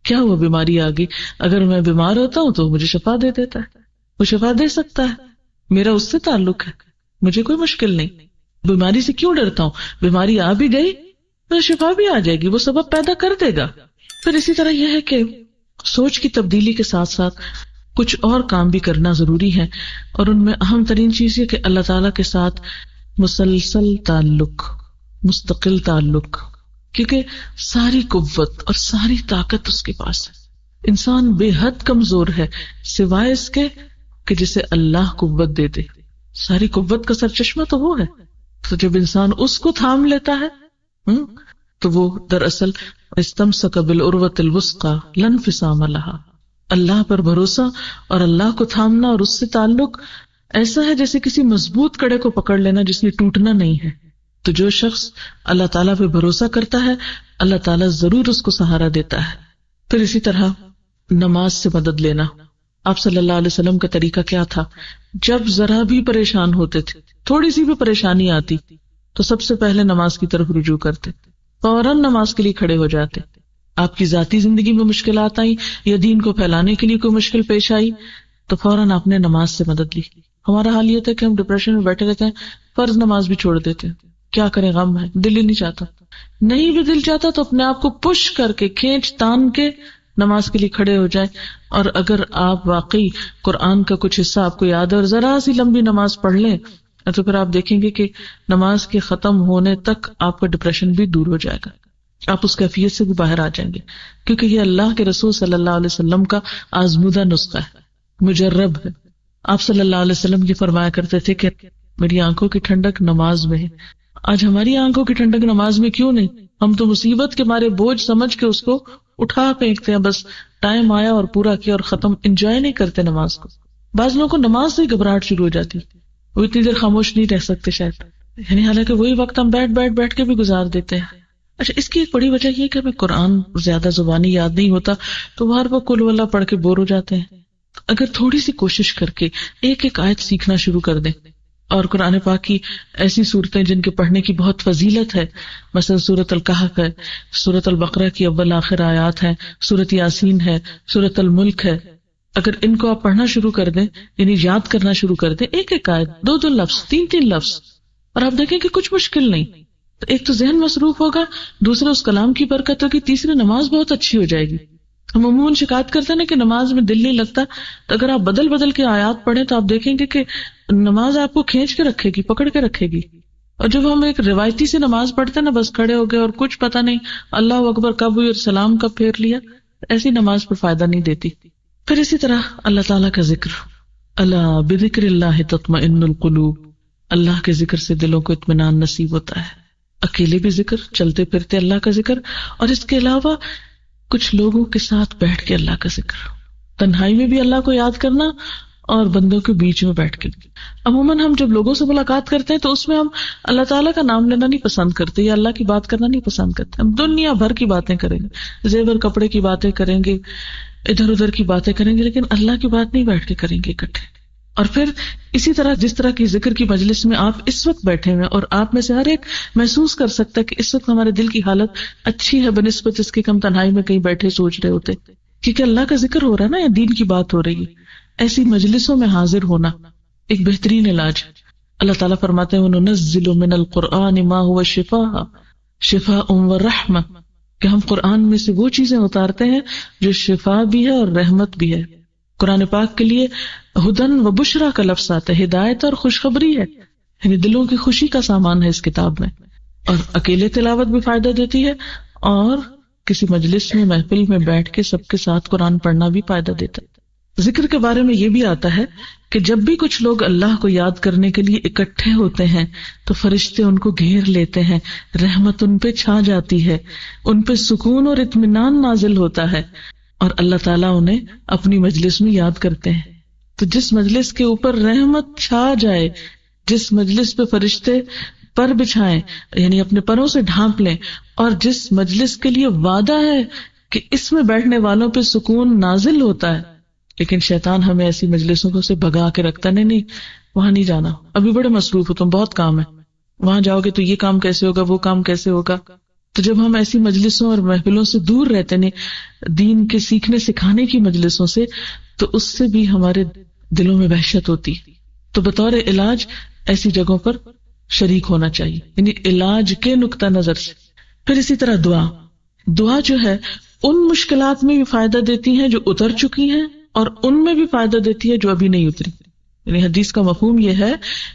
کیا ہوا بیماری آ گئی، اگر میں بیمار ہوتا ہوں تو مجھے شفا دے دیتا ہے، وہ شفا دے سکتا ہے، میرا اس سے تعلق ہے، مجھے کوئی مشکل نہیں. بیماری سے کیوں ڈرتا ہوں؟ بیماری آ بھی گئی تو شفا بھی آ جائے گی، وہ سبب پیدا کر دے گا. پھر اسی طرح یہ ہے کہ سوچ کی تبدیلی کے ساتھ ساتھ کچھ اور کام بھی کرنا ضروری ہے، اور ان میں اہم ترین چیز یہ کہ اللہ تعالیٰ کے ساتھ مسلسل تعلق، مستقل تعلق، کیونکہ ساری قوت اور ساری طاقت اس کے پاس ہے. انسان بے حد کمزور ہے سوائے اس کے کہ جسے اللہ قوت دے دے. ساری قوت کا سرچشمہ تو وہ ہے. تو جب انسان اس کو تھام لیتا ہے تو وہ دراصل استمسک بالعروۃ الوثقی لا انفصام لها. اللہ پر بھروسہ اور اللہ کو تھامنا اور اس سے تعلق ایسا ہے جیسے کسی مضبوط کڑے کو پکڑ لینا جس میں ٹوٹنا نہیں ہے. تو جو شخص اللہ تعالیٰ پہ بھروسہ کرتا ہے اللہ تعالیٰ ضرور اس کو سہارا دیتا ہے. پھر اسی طرح نماز سے مدد لینا. آپ صلی اللہ علیہ وسلم کا طریقہ کیا تھا؟ جب ذرا بھی پریشان ہوتے تھے، تھوڑی سی بھی پریشانی آتی تو سب سے پہلے نماز کی طرف رجوع کرتے، فوراً نماز کے لیے کھڑے ہو جاتے. آپ کی ذاتی زندگی میں مشکلات آئی یا دین کو پھیلانے کے لیے کوئی مشکل پیش آئی تو فوراً آپ نے نماز سے مدد لی. ہمارا حال یہ تھا کہ ہم ڈپریشن میں بیٹھے رہتے ہیں، فرض نماز بھی چھوڑ دیتے ہیں. کیا کریں، غم ہے، دل ہی نہیں چاہتا. نہیں بھی دل چاہتا تو اپنے آپ کو پش کر کے کھینچ تان کے نماز کے لیے کھڑے ہو جائیں. اور اگر آپ واقعی قرآن کا کچھ حصہ آپ کو یاد ہے اور ذرا سی لمبی نماز پڑھ لیں تو پھر آپ دیکھیں گے کہ نماز کے ختم ہونے تک آپ کا ڈپریشن بھی دور ہو جائے گا، آپ اس کیفیت سے بھی باہر آ جائیں گے. کیونکہ یہ اللہ کے رسول صلی اللہ علیہ وسلم کا آزمودہ نسخہ ہے، مجرب ہے. آپ صلی اللہ علیہ وسلم یہ فرمایا کرتے تھے کہ میری آنکھوں کی ٹھنڈک نماز میں ہے. آج ہماری آنکھوں کی ٹھنڈک نماز میں کیوں نہیں؟ ہم تو مصیبت کے مارے بوجھ سمجھ کے اس کو اٹھا پھینکتے ہیں، بس ٹائم آیا اور پورا کیا اور ختم. انجوائے نہیں کرتے نماز کو. بعض لوگوں کو نماز سے گھبراہٹ شروع ہو جاتی، وہ اتنی دیر خاموش نہیں رہ سکتے شاید، یعنی حالانکہ وہی وقت ہم بیٹھ کے بھی گزار دیتے ہیں. اچھا، اس کی ایک بڑی وجہ یہ کہ ہمیں قرآن زیادہ زبانی یاد نہیں ہوتا تو ہر وقت کل واللہ پڑھ کے بور ہو جاتے ہیں. اگر تھوڑی سی کوشش کر کے ایک ایک آیت سیکھنا شروع کر دیں، اور قرآن پاک کی ایسی صورتیں جن کے پڑھنے کی بہت فضیلت ہے، مثلا سورۃ الکہف ہے، سورۃ البقرہ کی اول آخر آیات ہیں، سورۃ یاسین ہے، سورۃ الملک ہے، اگر ان کو آپ پڑھنا شروع کر دیں، یعنی یاد کرنا شروع کر دیں، ایک ایک آیت، دو لفظ، تین لفظ، اور آپ دیکھیں کہ کچھ مشکل نہیں. تو ایک تو ذہن مصروف ہوگا، دوسرا اس کلام کی برکت ہوگی، تیسری نماز بہت اچھی ہو جائے گی. ہم عموماً شکایت کرتے ہیں نا کہ نماز میں دل نہیں لگتا، تو اگر آپ بدل کے آیات پڑھیں تو آپ دیکھیں گے کہ نماز آپ کو کھینچ کے رکھے گی، پکڑ کے رکھے گی. اور جب ہم ایک روایتی سے نماز پڑھتے ہیں نا، بس کھڑے ہو گئے اور کچھ پتہ نہیں اللہ اکبر کب ہوئی اور سلام کب پھیر لیا، ایسی نماز پر فائدہ نہیں دیتی. پھر اسی طرح اللہ تعالیٰ کا ذکر، اللہ بذکر اللہ تطمئن القلوب، اللہ کے ذکر سے دلوں کو اطمینان نصیب ہوتا ہے. اکیلے بھی ذکر، چلتے پھرتے اللہ کا ذکر، اور اس کے علاوہ کچھ لوگوں کے ساتھ بیٹھ کے اللہ کا ذکر، تنہائی میں بھی اللہ کو یاد کرنا اور بندوں کے بیچ میں بیٹھ کے. عموماً ہم جب لوگوں سے ملاقات کرتے ہیں تو اس میں ہم اللہ تعالیٰ کا نام لینا نہیں پسند کرتے یا اللہ کی بات کرنا نہیں پسند کرتے. ہم دنیا بھر کی باتیں کریں گے، زیور کپڑے کی باتیں کریں گے، ادھر ادھر کی باتیں کریں گے، لیکن اللہ کی بات نہیں بیٹھ کے کریں گے اکٹھے. اور پھر اسی طرح جس طرح کی ذکر کی مجلس میں آپ اس وقت بیٹھے ہوئے اور آپ میں سے ہر ایک محسوس کر سکتا ہے کہ اس وقت ہمارے دل کی حالت اچھی ہے بنسبت اس کے کہ ہم تنہائی میں کہیں بیٹھے سوچ رہے ہوتے، کیونکہ اللہ کا ذکر ہو رہا ہے نا، یا دین کی بات ہو رہی ہے. ایسی مجلسوں میں حاضر ہونا ایک بہترین علاج. اللہ تعالیٰ فرماتے ہیں وَنُنَزِّلُ مِنَ الْقُرْآنِ مَا هُوَ شِفَاءٌ وَرَحْمَةٌ، کہ ہم قرآن میں سے وہ چیزیں اتارتے ہیں جو شفا بھی ہے اور رحمت بھی ہے. قرآن پاک کے لیے ہدن و بشرا کا لفظ آتا ہے، ہدایت اور خوشخبری ہے، یعنی دلوں کی خوشی کا سامان ہے اس کتاب میں. اور اکیلے تلاوت بھی فائدہ دیتی ہے، اور کسی مجلس میں محفل میں بیٹھ کے سب کے ساتھ قرآن پڑھنا بھی فائدہ دیتا ہے. ذکر کے بارے میں یہ بھی آتا ہے کہ جب بھی کچھ لوگ اللہ کو یاد کرنے کے لیے اکٹھے ہوتے ہیں تو فرشتے ان کو گھیر لیتے ہیں، رحمت ان پہ چھا جاتی ہے، ان پہ سکون اور اطمینان نازل ہوتا ہے، اور اللہ تعالیٰ انہیں اپنی مجلس میں یاد کرتے ہیں. تو جس مجلس کے اوپر رحمت چھا جائے، جس مجلس پہ فرشتے پر بچھائیں یعنی اپنے پروں سے ڈھانپ لیں، اور جس مجلس کے لیے وعدہ ہے کہ اس میں بیٹھنے والوں پہ سکون نازل ہوتا ہے، لیکن شیطان ہمیں ایسی مجلسوں کو سے بھگا کے رکھتا، نہیں وہاں نہیں جانا، ابھی بڑے مصروف ہو تم، بہت کام ہے، وہاں جاؤ گے تو یہ کام کیسے ہوگا، وہ کام کیسے ہوگا. تو جب ہم ایسی مجلسوں اور محفلوں سے دور رہتے ہیں، دین کے سیکھنے سکھانے کی مجلسوں سے، تو اس سے بھی ہمارے دلوں میں وحشت ہوتی. تو بطور علاج ایسی جگہوں پر شریک ہونا چاہیے، یعنی علاج کے نقطہ نظر سے. پھر اسی طرح دعا جو ہے ان مشکلات میں بھی فائدہ دیتی ہیں جو اتر چکی ہیں، اور ان میں بھی فائدہ دیتی ہے جو ابھی نہیں اتری. یعنی حدیث کا مفہوم یہ ہے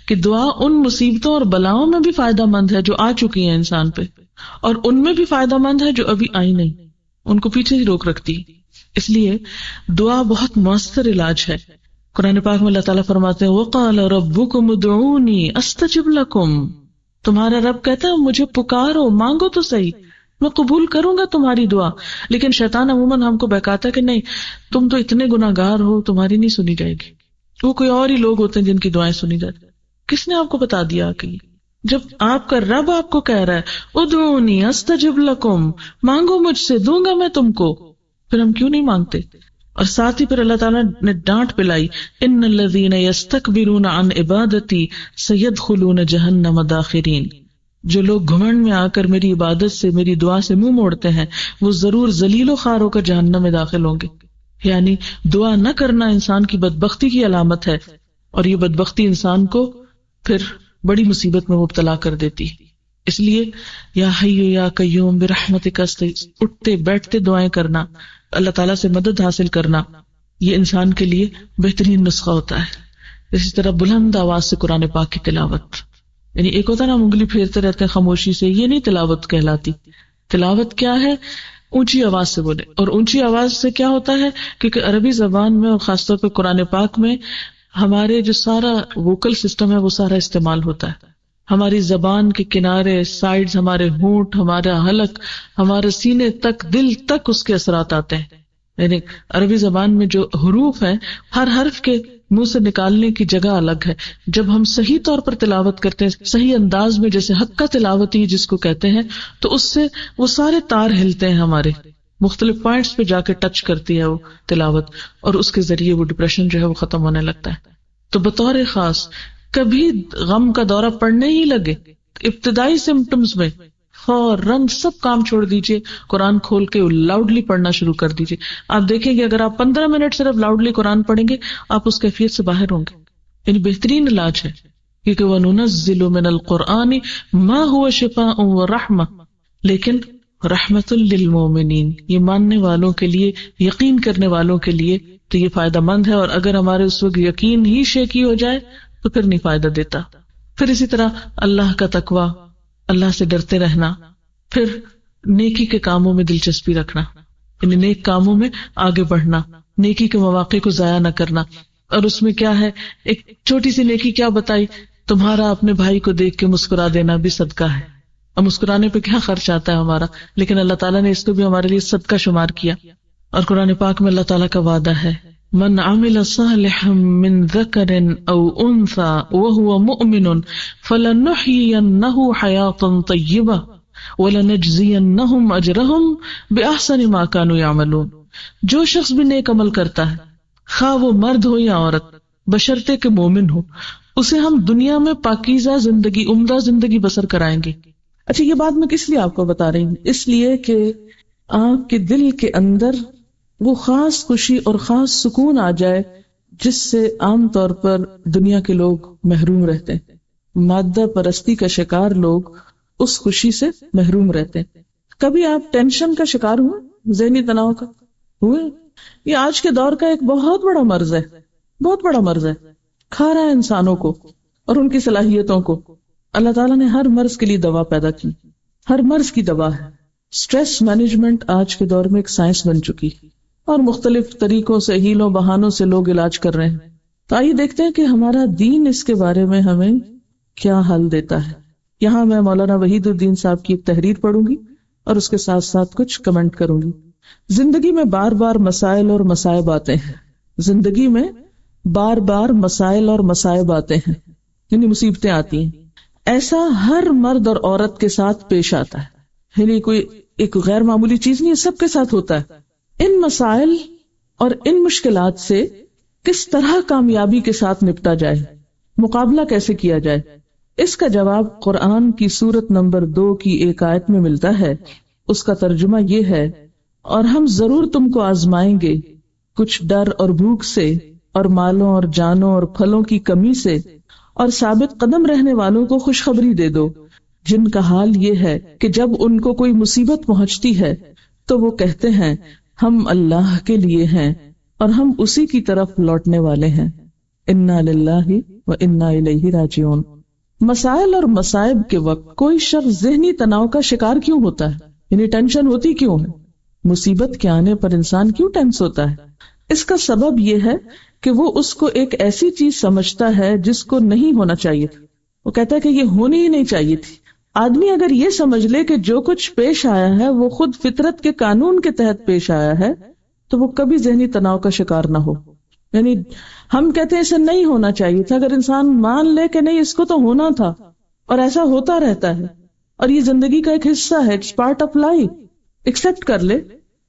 کہ دعا ان مصیبتوں اور بلاؤں میں بھی فائدہ مند ہے جو آ چکی ہیں انسان پہ، اور ان میں بھی فائدہ مند ہے جو ابھی آئی نہیں، ان کو پیچھے ہی روک رکھتی. اس لیے دعا بہت مؤثر علاج ہے. قرآن پاک میں اللہ تعالیٰ فرماتے ہیں وَقَالَ رَبُّكُمُ ادْعُونِي أَسْتَجِبْ لَكُمْ، تمہارا رب کہتا ہے مجھے پکارو، مانگو تو صحیح، میں قبول کروں گا تمہاری دعا. لیکن شیطان عموماً ہم کو بہکاتا ہے کہ نہیں تم تو اتنے گناہگار ہو، تمہاری نہیں سنی جائے گی. وہ کوئی اور ہی لوگ ہوتے ہیں جن کی دعائیں سنی جاتی. کس نے آپ کو بتا دیا کہ جب آپ کا رب آپ کو کہہ رہا ہے ادعونی استجب لکم، مانگو مجھ سے دوں گا میں تم کو، پھر ہم کیوں نہیں مانگتے؟ اور ساتھ ہی پھر اللہ تعالیٰ نے ڈانٹ پلائی ان الذین یستکبرون عن عبادتی سیدخلون جہنم داخرین، جو لوگ گھمنڈ میں آ کر میری عبادت سے، میری دعا سے منہ موڑتے ہیں، وہ ضرور ذلیل و خوار ہو کر جہنم میں داخل ہوں گے. یعنی دعا نہ کرنا انسان کی بدبختی کی علامت ہے، اور یہ بدبختی انسان کو پھر بڑی مصیبت میں مبتلا کر دیتی. اس لیے یا حی یا قیوم برحمتک اٹھتے بیٹھتے دعائیں کرنا، اللہ تعالیٰ سے مدد حاصل کرنا، یہ انسان کے لیے بہترین نسخہ ہوتا ہے. اسی طرح بلند آواز سے قرآن پاک کی تلاوت، یعنی ایک ہوتا ہے نا انگلی پھیرتے رہتے ہیں خاموشی سے، یہ نہیں تلاوت کہلاتی. تلاوت کیا ہے؟ اونچی آواز سے بولے. اور اونچی آواز سے کیا ہوتا ہے؟ کیونکہ عربی زبان میں اور خاص طور پہ قرآن پاک میں ہمارے جو سارا ووکل سسٹم ہے وہ سارا استعمال ہوتا ہے. ہماری زبان کے کنارے، سائڈز، ہمارے ہونٹ، ہمارا حلق، ہمارے سینے تک، دل تک اس کے اثرات آتے ہیں. یعنی عربی زبان میں جو حروف ہیں، ہر حرف کے منہ سے نکالنے کی جگہ الگ ہے. جب ہم صحیح طور پر تلاوت کرتے ہیں، صحیح انداز میں، جیسے حق کا تلاوتی جس کو کہتے ہیں، تو اس سے وہ سارے تار ہلتے ہیں، ہمارے مختلف پوائنٹس پہ جا کے ٹچ کرتی ہے وہ تلاوت، اور اس کے ذریعے وہ ڈپریشن جو ہے وہ ختم ہونے لگتا ہے. تو بطور خاص کبھی غم کا دورہ پڑنے ہی لگے، ابتدائی سمپٹمز میں فوراً سب کام چھوڑ دیجئے، قرآن کھول کے لاؤڈلی پڑھنا شروع کر دیجئے. آپ دیکھیں گے اگر آپ 15 منٹ صرف لاؤڈلی قرآن پڑھیں گے، آپ اس کیفیت سے باہر ہوں گے. یعنی بہترین علاج ہے، کیونکہ وَنُنَزِّلُ مِنَ الْقُرْآنِ مَا هُوَ شِفَاءٌ وَرَحْمَةٌ، لیکن رحمت للمومنین، یہ ماننے والوں کے لیے، یقین کرنے والوں کے لیے تو یہ فائدہ مند ہے. اور اگر ہمارے اس وقت یقین ہی شیکی ہو جائے تو پھر نہیں فائدہ دیتا. پھر اسی طرح اللہ کا تقویٰ، اللہ سے ڈرتے رہنا، پھر نیکی کے کاموں میں دلچسپی رکھنا، یعنی نیک کاموں میں آگے بڑھنا، نیکی کے مواقع کو ضائع نہ کرنا. اور اس میں کیا ہے، ایک چھوٹی سی نیکی کیا بتائی، تمہارا اپنے بھائی کو دیکھ کے مسکرا دینا بھی صدقہ ہے. اب مسکرانے پہ کیا خرچ آتا ہے ہمارا، لیکن اللہ تعالیٰ نے اس کو بھی ہمارے لیے صدقہ شمار کیا. اور قرآن پاک میں اللہ تعالیٰ کا وعدہ ہے، من عمل صالحا من ذکر او انثى وهو مؤمن فلنحيينه حياة طیبہ ولنجزینہم اجرہم باحسن ما كانوا يعملون. جو شخص بھی نیک عمل کرتا ہے، خواہ وہ مرد ہو یا عورت، بشرطے کہ مومن ہو، اسے ہم دنیا میں پاکیزہ زندگی، عمدہ زندگی بسر کرائیں گے. اچھا، یہ بات میں کس لیے آپ کو بتا رہی ہوں؟ اس لیے کہ آپ کے دل کے اندر وہ خاص خوشی اور خاص سکون آ جائے جس سے عام طور پر دنیا کے لوگ محروم رہتے ہیں. مادہ پرستی کا شکار لوگ اس خوشی سے محروم رہتے ہیں. کبھی آپ ٹینشن کا شکار ہوئے، ذہنی تناؤ کا ہوئے؟ یہ آج کے دور کا ایک بہت بڑا مرض ہے، بہت بڑا مرض ہے، کھا رہا ہے انسانوں کو اور ان کی صلاحیتوں کو. اللہ تعالیٰ نے ہر مرض کے لیے دوا پیدا کی، ہر مرض کی دوا ہے. سٹریس مینجمنٹ آج کے دور میں ایک سائنس بن چکی اور مختلف طریقوں سے، ہیلوں بہانوں سے لوگ علاج کر رہے ہیں. تو آئیے دیکھتے ہیں کہ ہمارا دین اس کے بارے میں ہمیں کیا حل دیتا ہے. یہاں میں مولانا وحید الدین صاحب کی ایک تحریر پڑھوں گی اور اس کے ساتھ ساتھ کچھ کمنٹ کروں گی. زندگی میں بار بار مسائل اور مصائب آتے ہیں، زندگی میں بار بار مسائل اور مصائب آتے ہیں، یعنی مصیبتیں آتی ہیں. ایسا ہر مرد اور عورت کے ساتھ پیش آتا ہے، یعنی کوئی ایک غیر معمولی چیز نہیں ہے، سب کے ساتھ ہوتا ہے. ان مسائل اور ان مشکلات سے کس طرح کامیابی کے ساتھ نپٹا جائے، مقابلہ کیسے کیا جائے، اس کا جواب قرآن کی سورت نمبر 2 کی ایک آیت میں ملتا ہے. اس کا ترجمہ یہ ہے، اور ہم ضرور تم کو آزمائیں گے کچھ ڈر اور بھوک سے، اور مالوں اور جانوں اور پھلوں کی کمی سے، اور ثابت قدم رہنے والوں کو خوشخبری دے دو جن کا حال یہ ہے کہ جب ان کو کوئی مصیبت پہنچتی ہے تو وہ کہتے ہیں ہم اللہ کے لیے ہیں اور ہم اسی کی طرف لوٹنے والے ہیں. انا للہ و انا الیہ راجعون. مسائل اور مصائب کے وقت کوئی شخص ذہنی تناؤ کا شکار کیوں ہوتا ہے، یعنی ٹینشن ہوتی کیوں ہے؟ مصیبت کے آنے پر انسان کیوں ٹینس ہوتا ہے؟ اس کا سبب یہ ہے کہ وہ اس کو ایک ایسی چیز سمجھتا ہے جس کو نہیں ہونا چاہیے تھا. وہ کہتا ہے کہ یہ ہونی ہی نہیں چاہیے تھی. آدمی اگر یہ سمجھ لے کہ جو کچھ پیش آیا ہے وہ خود فطرت کے قانون کے تحت پیش آیا ہے تو وہ کبھی ذہنی تناؤ کا شکار نہ ہو. یعنی ہم کہتے ہیں اسے نہیں ہونا چاہیے تھا، اگر انسان مان لے کہ نہیں اس کو تو ہونا تھا اور ایسا ہوتا رہتا ہے اور یہ زندگی کا ایک حصہ ہے، it's part of life, accept کر لے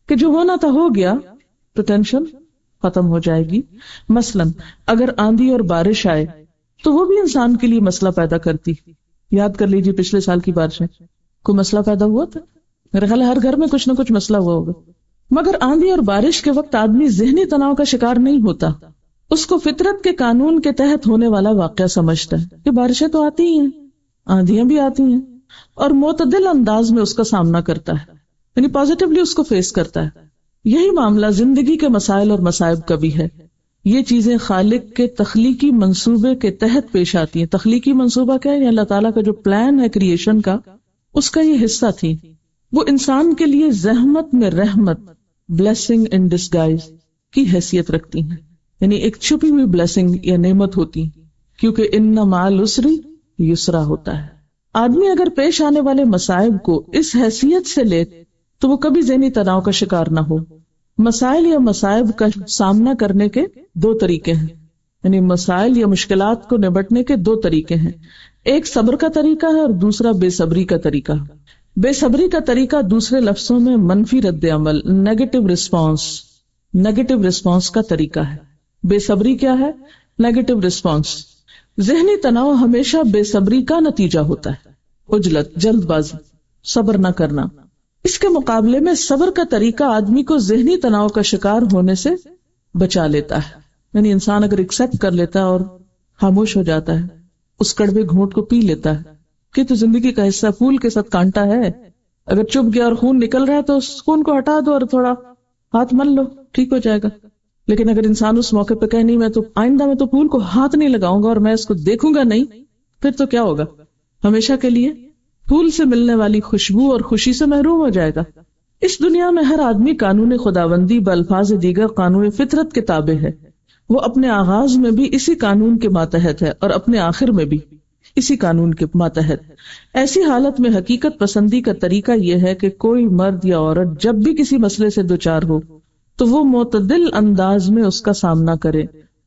کہ جو ہونا تھا ہو گیا تو ٹینشن ختم ہو جائے گی. مثلا اگر آندھی اور بارش آئے تو وہ بھی انسان کے لیے مسئلہ پیدا کرتی. یاد کر لیجیے پچھلے سال کی بارشیں، کوئی مسئلہ پیدا ہوا تھا؟ میرے خیال ہے ہر گھر میں کچھ نہ کچھ مسئلہ ہوا ہوگا. مگر آندھی اور بارش کے وقت آدمی ذہنی تناؤ کا شکار نہیں ہوتا، اس کو فطرت کے قانون کے تحت ہونے والا واقعہ سمجھتا ہے کہ بارشیں تو آتی ہی ہیں، آندھیاں بھی آتی ہیں، اور معتدل انداز میں اس کا سامنا کرتا ہے، یعنی پازیٹیولی اس کو فیس کرتا ہے. یہی معاملہ زندگی کے مسائل اور مصائب کا بھی ہے. یہ چیزیں خالق کے تخلیقی منصوبے کے تحت پیش آتی ہیں. تخلیقی منصوبہ کیا ہے؟ یہ اللہ تعالیٰ کا جو پلان ہے کریشن کا، اس کا یہ حصہ تھی. وہ انسان کے لیے زحمت میں رحمت، بلیسنگ ان ڈسگائز کی حیثیت رکھتی ہیں، یعنی ایک چھپی ہوئی بلیسنگ یا نعمت ہوتی، کیونکہ ان مع العسر یسرا ہوتا ہے. آدمی اگر پیش آنے والے مصائب کو اس حیثیت سے لے تو وہ کبھی ذہنی تناؤ کا شکار نہ ہو. مسائل یا مصائب کا سامنا کرنے کے دو طریقے ہیں، یعنی مسائل یا مشکلات کو نبٹنے کے دو طریقے ہیں. ایک صبر کا طریقہ ہے اور دوسرا بے صبری کا طریقہ. بے صبری کا طریقہ دوسرے لفظوں میں منفی رد عمل، نیگیٹو رسپانس کا طریقہ ہے. بے صبری کیا ہے؟ Negative response. ذہنی تناؤ ہمیشہ بے صبری کا نتیجہ ہوتا ہے، عجلت، جلد بازی، صبر نہ کرنا. اس کے مقابلے میں صبر کا طریقہ آدمی کو ذہنی تناؤ کا شکار ہونے سے بچا لیتا ہے. یعنی انسان اگر ایکسپٹ کر لیتا ہے اور خاموش ہو جاتا ہے، اس کڑوے گھونٹ کو پی لیتا ہے کہ تو زندگی کا حصہ، پھول کے ساتھ کانٹا ہے، اگر چپ گیا اور خون نکل رہا ہے تو اس خون کو ہٹا دو اور تھوڑا ہاتھ مل لو، ٹھیک ہو جائے گا. لیکن اگر انسان اس موقع پہ کہے نہیں میں تو آئندہ میں تو پھول کو ہاتھ نہیں لگاؤں گا اور میں اس کو دیکھوں گا نہیں، پھر تو کیا ہوگا؟ ہمیشہ کے لیے پھول سے ملنے والی خوشبو اور خوشی سے محروم ہو جائے گا. اس دنیا میں ہر آدمی قانون خداوندی بالفاظ دیگر قانون فطرت کے تابع ہے. وہ اپنے آغاز میں بھی اسی قانون کے ماتحت ہے اور اپنے آخر میں بھی اسی قانون کے ماتحت. ایسی حالت میں حقیقت پسندی کا طریقہ یہ ہے کہ کوئی مرد یا عورت جب بھی کسی مسئلے سے دوچار ہو تو وہ معتدل انداز میں اس کا سامنا کرے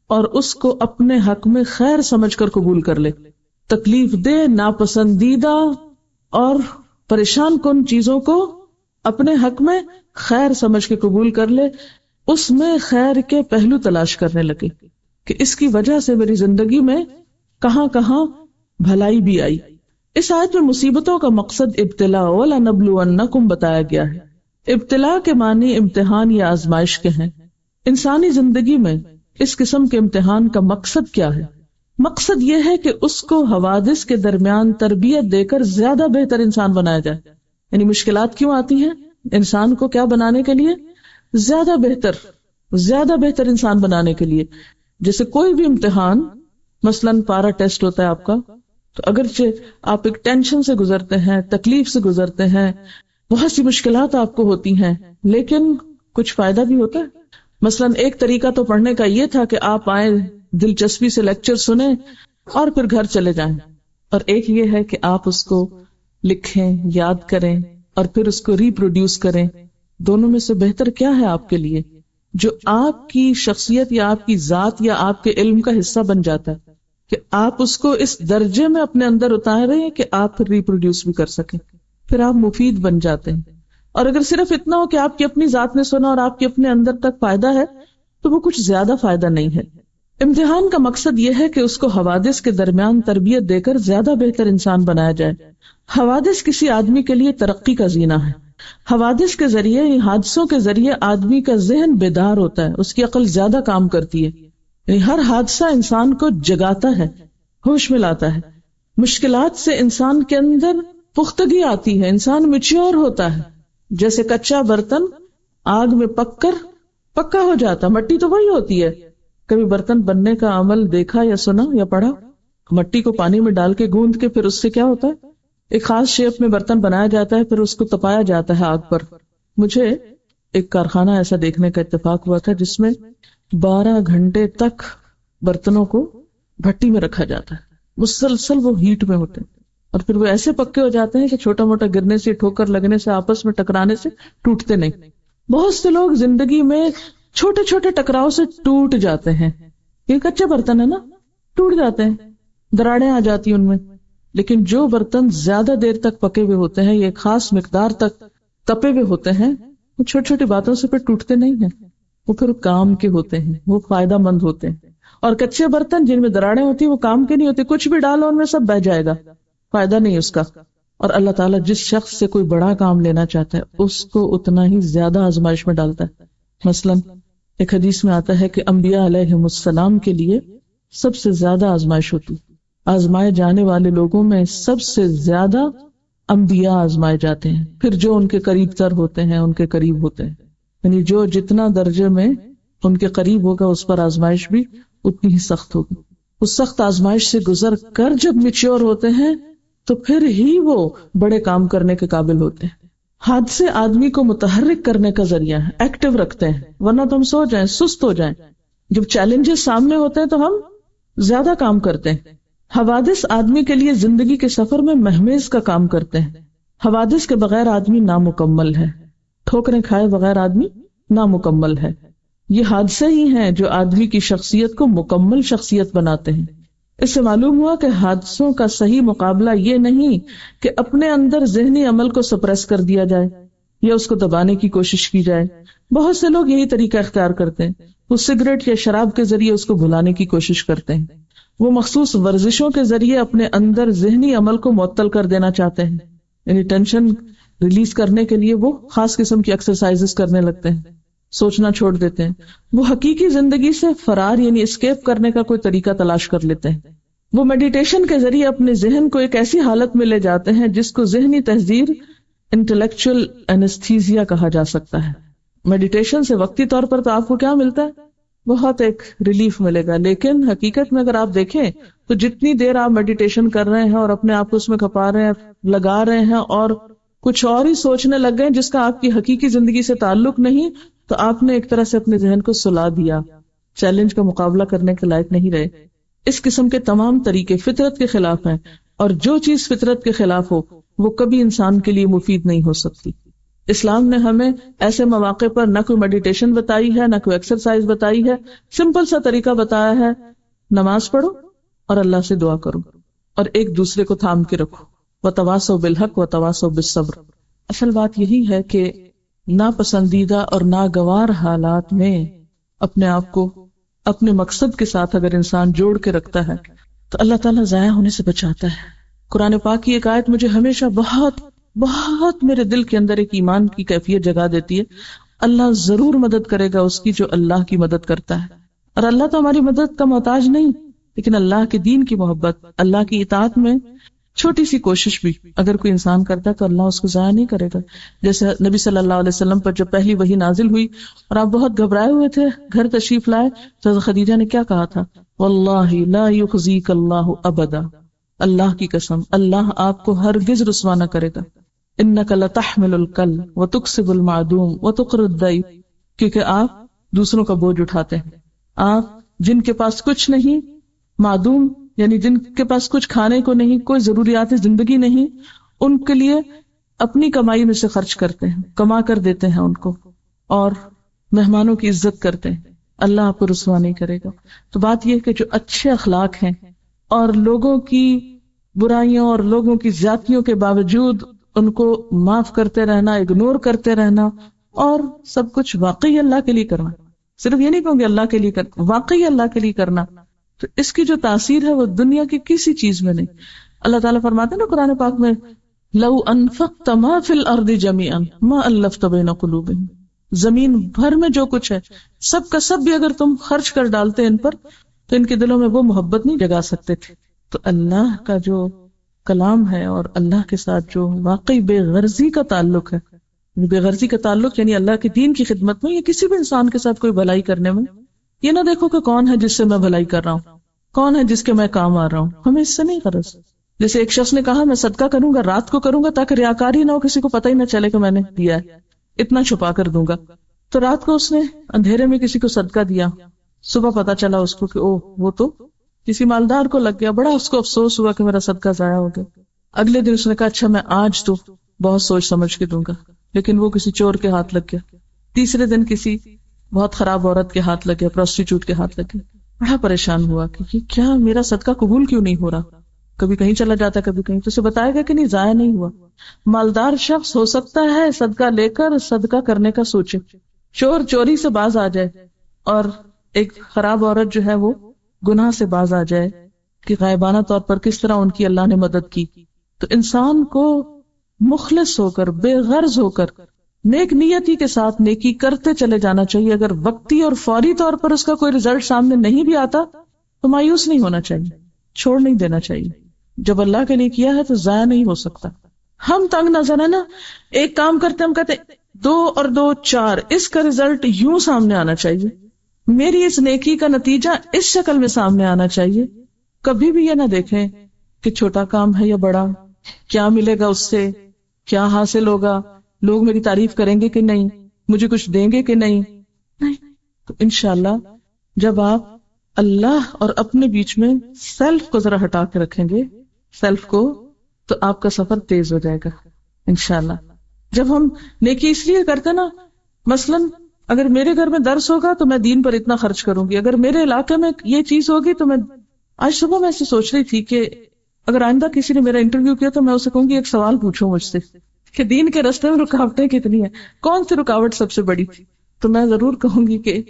اور اس کو اپنے حق میں خیر سمجھ کر قبول کر لے. تکلیف دہ، ناپسندیدہ اور پریشان کن چیزوں کو اپنے حق میں خیر سمجھ کے قبول کر لے. اس میں خیر کے پہلو تلاش کرنے لگے کہ اس کی وجہ سے میری زندگی میں کہاں کہاں بھلائی بھی آئی. اس آیت میں مصیبتوں کا مقصد ابتلا وَلَنَبْلُوَنَّكُمْ بتایا گیا ہے. ابتلا کے معنی امتحان یا آزمائش کے ہیں. انسانی زندگی میں اس قسم کے امتحان کا مقصد کیا ہے؟ مقصد یہ ہے کہ اس کو حوادث کے درمیان تربیت دے کر زیادہ بہتر انسان بنایا جائے. یعنی مشکلات کیوں آتی ہیں؟ انسان کو کیا بنانے کے لیے؟ زیادہ بہتر انسان بنانے کے لیے. جیسے کوئی بھی امتحان، مثلاً پارا ٹیسٹ ہوتا ہے آپ کا، تو اگرچہ آپ ایک ٹینشن سے گزرتے ہیں، تکلیف سے گزرتے ہیں، بہت سی مشکلات آپ کو ہوتی ہیں، لیکن کچھ فائدہ بھی ہوتا ہے. مثلاً ایک طریقہ تو پڑھنے کا یہ تھا کہ آپ آئیں، دلچسپی سے لیکچر سنیں اور پھر گھر چلے جائیں، اور ایک یہ ہے کہ آپ اس کو لکھیں، یاد کریں اور پھر اس کو ریپروڈیوس کریں. دونوں میں سے بہتر کیا ہے آپ کے لیے، جو آپ کی شخصیت یا آپ کی ذات یا آپ کے علم کا حصہ بن جاتا ہے کہ آپ اس کو اس درجے میں اپنے اندر اتاریں کہ آپ پھر ریپروڈیوس بھی کر سکیں، پھر آپ مفید بن جاتے ہیں. اور اگر صرف اتنا ہو کہ آپ کی اپنی ذات نے سنا اور آپ کے اپنے اندر تک فائدہ ہے تو وہ کچھ زیادہ فائدہ نہیں ہے. امتحان کا مقصد یہ ہے کہ اس کو حوادث کے درمیان تربیت دے کر زیادہ بہتر انسان بنایا جائے. حوادث کسی آدمی کے لیے ترقی کا زینہ ہے. حوادث کے ذریعے، حادثوں کے ذریعے آدمی کا ذہن بیدار ہوتا ہے، اس کی عقل زیادہ کام کرتی ہے. یعنی ہر حادثہ انسان کو جگاتا ہے، ہوش میں لاتا ہے. مشکلات سے انسان کے اندر پختگی آتی ہے، انسان میچیور ہوتا ہے. جیسے کچا برتن آگ میں پک کر پکا ہو جاتا. مٹی تو وہی ہوتی ہے. کبھی برتن بننے کا عمل دیکھا یا سنا یا پڑھا؟ مٹی کو پانی میں ڈال کے گوندھ کے پھر اس سے کیا ہوتا ہے؟ ایک خاص شیپ میں برتن بنایا جاتا ہے، پھر اس کو تپایا جاتا ہے آگ پر. مجھے ایک کارخانہ ایسا دیکھنے کا اتفاق ہوا تھا جس میں 12 گھنٹے تک برتنوں کو بھٹی میں رکھا جاتا ہے، مسلسل وہ ہیٹ میں ہوتے ہیں اور پھر وہ ایسے پکے ہو جاتے ہیں کہ چھوٹا موٹا گرنے سے، ٹھوکر لگنے سے، آپس میں ٹکرانے سے ٹوٹتے نہیں. بہت سے لوگ زندگی میں چھوٹے چھوٹے ٹکراؤ سے ٹوٹ جاتے ہیں. یہ کچے برتن ہے نا, ٹوٹ جاتے ہیں, دراڑیں آ جاتی ان میں. لیکن جو برتن زیادہ دیر تک پکے ہوئے ہوتے ہیں, یہ خاص مقدار تک تپے ہوئے ہوتے ہیں, وہ چھوٹی چھوٹی باتوں سے پھر ٹوٹتے نہیں ہیں, وہ پھر کام کے ہوتے ہیں, وہ فائدہ مند ہوتے ہیں. اور کچے برتن جن میں دراڑیں ہوتی ہیں وہ کام کے نہیں ہوتے, کچھ بھی ڈالو ان میں سب بہہ جائے گا, فائدہ نہیں اس کا. اور اللہ تعالیٰ جس شخص سے کوئی بڑا کام لینا چاہتا ہے اس کو اتنا ہی زیادہ آزمائش میں ڈالتا ہے. مثلا ایک حدیث میں آتا ہے کہ انبیاء علیہم السلام کے لیے سب سے زیادہ آزمائش ہوتی. آزمائے جانے والے لوگوں میں سب سے زیادہ انبیاء آزمائے جاتے ہیں, پھر جو ان کے قریب تر ہوتے ہیں ان کے قریب ہوتے ہیں. یعنی جو جتنا درجے میں ان کے قریب ہوگا اس پر آزمائش بھی اتنی ہی سخت ہوگی. اس سخت آزمائش سے گزر کر جب میچور ہوتے ہیں تو پھر ہی وہ بڑے کام کرنے کے قابل ہوتے ہیں. حادثے آدمی کو متحرک کرنے کا ذریعہ ہے, ایکٹیو رکھتے ہیں, ورنہ تو ہم سو جائیں, سست ہو جائیں. جب چیلنجز سامنے ہوتے ہیں تو ہم زیادہ کام کرتے ہیں. حوادث آدمی کے لیے زندگی کے سفر میں مہمیز کا کام کرتے ہیں. حوادث کے بغیر آدمی نامکمل ہے, ٹھوکریں کھائے بغیر آدمی نامکمل ہے. یہ حادثے ہی ہیں جو آدمی کی شخصیت کو مکمل شخصیت بناتے ہیں. اس سے معلوم ہوا کہ حادثوں کا صحیح مقابلہ یہ نہیں کہ اپنے اندر ذہنی عمل کو سپریس کر دیا جائے یا اس کو دبانے کی کوشش کی جائے. بہت سے لوگ یہی طریقہ اختیار کرتے ہیں, وہ سگریٹ یا شراب کے ذریعے اس کو بھلانے کی کوشش کرتے ہیں. وہ مخصوص ورزشوں کے ذریعے اپنے اندر ذہنی عمل کو معطل کر دینا چاہتے ہیں, یعنی ٹینشن ریلیز کرنے کے لیے وہ خاص قسم کی ایکسرسائزز کرنے لگتے ہیں, سوچنا چھوڑ دیتے ہیں. وہ حقیقی زندگی سے فرار یعنی اسکیپ کرنے کا کوئی طریقہ تلاش کر لیتے ہیں. وہ میڈیٹیشن کے ذریعے اپنے ذہن کو ایک ایسی حالت میں لے جاتے ہیں جس کو ذہنی تحذیر انٹلیکچوئل اینستھیزیا کہا جا سکتا ہے. میڈیٹیشن سے وقتی طور پر تو آپ کو کیا ملتا ہے, بہت ایک ریلیف ملے گا, لیکن حقیقت میں اگر آپ دیکھیں تو جتنی دیر آپ میڈیٹیشن کر رہے ہیں اور اپنے آپ کو اس میں کھپا رہے ہیں, لگا رہے ہیں اور کچھ اور ہی سوچنے لگ گئے جس کا آپ کی حقیقی زندگی سے تعلق نہیں, تو آپ نے ایک طرح سے اپنے ذہن کو سلا دیا, چیلنج کا مقابلہ کرنے کے لائق نہیں رہے. اس قسم کے تمام طریقے فطرت کے خلاف ہیں, اور جو چیز فطرت کے خلاف ہو وہ کبھی انسان کے لیے مفید نہیں ہو سکتی. اسلام نے ہمیں ایسے مواقع پر نہ کوئی میڈیٹیشن بتائی ہے, نہ کوئی ایکسرسائز بتائی ہے, سمپل سا طریقہ بتایا ہے, نماز پڑھو اور اللہ سے دعا کرو اور ایک دوسرے کو تھام کے رکھو. وتواصوا بالحق وتواصوا بالصبر. اصل بات یہی ہے کہ ناپسندیدہ اور ناگوار حالات میں اپنے آپ کو اپنے مقصد کے ساتھ اگر انسان جوڑ کے رکھتا ہے تو اللہ تعالیٰ ضائع ہونے سے بچاتا ہے. قرآن پاک کی ایک آیت مجھے ہمیشہ بہت بہت میرے دل کے اندر ایک ایمان کی کیفیت جگا دیتی ہے. اللہ ضرور مدد کرے گا اس کی جو اللہ کی مدد کرتا ہے. اور اللہ تو ہماری مدد کا محتاج نہیں, لیکن اللہ کے دین کی محبت, اللہ کی اطاعت میں چھوٹی سی کوشش بھی اگر کوئی انسان کرتا ہے تو اللہ اس کو ضائع نہیں کرے گا. جیسے نبی صلی اللہ علیہ وسلم پر جب پہلی وحی نازل ہوئی اور آپ بہت گھبرائے ہوئے تھے, گھر تشریف لائے, تو خدیجہ نے کیا کہا تھا, واللہ لا یخزیک اللہ ابدا, اللہ کی قسم اللہ آپ کو ہرگز رسوا نہ کرے گا. انک لتحمل الکل وتکسب المعدوم وتقر الضیف, کیونکہ آپ دوسروں کا بوجھ اٹھاتے ہیں. آپ جن کے پاس کچھ نہیں, معدوم یعنی جن کے پاس کچھ کھانے کو نہیں, کوئی ضروریات زندگی نہیں, ان کے لیے اپنی کمائی میں سے خرچ کرتے ہیں, کما کر دیتے ہیں ان کو, اور مہمانوں کی عزت کرتے ہیں. اللہ آپ کو رسوا نہیں کرے گا. تو بات یہ کہ جو اچھے اخلاق ہیں اور لوگوں کی برائیوں اور لوگوں کی زیادتیوں کے باوجود ان کو معاف کرتے رہنا, اگنور کرتے رہنا, اور سب کچھ واقعی اللہ کے لیے کرنا, صرف یہ نہیں کہوں گے اللہ کے لیے کرنا, واقعی اللہ کے لیے کرنا, تو اس کی جو تاثیر ہے وہ دنیا کی کسی چیز میں نہیں. اللہ تعالیٰ فرماتے ہیں نا قرآن پاک میں, لو انفقت ما فی الارض جميعا ما الفت بین قلوبہم, زمین بھر میں جو کچھ ہے سب کا سب بھی اگر تم خرچ کر ڈالتے ان پر تو ان کے دلوں میں وہ محبت نہیں جگا سکتے تھے. تو اللہ کا جو کلام ہے اور اللہ کے ساتھ جو واقعی بے غرضی کا تعلق ہے, بے غرضی کا تعلق یعنی اللہ کے دین کی خدمت میں یا کسی بھی انسان کے ساتھ کوئی بھلائی کرنے میں, یہ نہ دیکھو کہ کون ہے جس سے میں بھلائی کر رہا ہوں, کون ہے جس کے میں کام آ رہا ہوں, ہمیں اس سے نہیں غرض. جیسے ایک شخص نے کہا میں صدقہ کروں گا, رات کو کروں گا تاکہ ریاکاری نہ ہو, کسی کو پتہ ہی نہ چلے کہ میں نے دیا ہے, اتنا چھپا کر دوں گا. تو رات کو اس نے اندھیرے میں کسی کو صدقہ دیا, صبح پتا چلا اس کو کہ اوہ وہ تو کسی مالدار کو لگ گیا, بڑا اس کو افسوس ہوا کہ میرا صدقہ ضائع ہو گیا. اگلے دن اس نے کہا اچھا میں آج تو بہت سوچ سمجھ کے دوں گا, لیکن وہ کسی چور کے ہاتھ لگ گیا. تیسرے دن کسی بہت خراب عورت کے ہاتھ لگے, پروسٹیچیوٹ کے ہاتھ لگے, بڑا پریشان ہوا کہ یہ کیا میرا صدقہ قبول کیوں نہیں ہو رہا. کبھی کہیں چلا جاتا کبھی کہیں, تو اسے بتائے گا کہ نہیں ضائع نہیں ہوا. مالدار شخص ہو سکتا ہے صدقہ لے کر صدقہ کرنے کا سوچے, چور چوری سے باز آ جائے, اور ایک خراب عورت جو ہے وہ گناہ سے باز آ جائے کہ غائبانہ طور پر کس طرح ان کی اللہ نے مدد کی. تو انسان کو مخلص ہو کر, بے غرض ہو کر, نیک نیتی کے ساتھ نیکی کرتے چلے جانا چاہیے. اگر وقتی اور فوری طور پر اس کا کوئی رزلٹ سامنے نہیں بھی آتا تو مایوس نہیں ہونا چاہیے, چھوڑ نہیں دینا چاہیے. جب اللہ کے لیے کیا ہے تو ضائع نہیں ہو سکتا. ہم تنگ نظر ہے نا, ایک کام کرتے ہم کہتے 2 اور 2 4, اس کا رزلٹ یوں سامنے آنا چاہیے, میری اس نیکی کا نتیجہ اس شکل میں سامنے آنا چاہیے. کبھی بھی یہ نہ دیکھیں کہ چھوٹا کام ہے یا بڑا, کیا ملے گا اس سے, کیا حاصل ہوگا, لوگ میری تعریف کریں گے کہ نہیں, مجھے کچھ دیں گے کہ نہیں. تو انشاءاللہ جب آپ اللہ اور اپنے بیچ میں سیلف کو ذرا ہٹا کے رکھیں گے, سیلف کو, تو آپ کا سفر تیز ہو جائے گا انشاءاللہ. جب ہم نیکی اس لیے کرتے نا, مثلا اگر میرے گھر میں درس ہوگا تو میں دین پر اتنا خرچ کروں گی, اگر میرے علاقے میں یہ چیز ہوگی تو میں, آج صبح میں ایسے سوچ رہی تھی کہ اگر آئندہ کسی نے میرا انٹرویو کیا تو میں اسے کہوں گی ایک سوال پوچھو مجھ سے کہ دین کے راستے میں رکاوٹیں کتنی ہیں, کون سی رکاوٹ سب سے بڑی تھی. تو میں ضرور کہوں گی کہ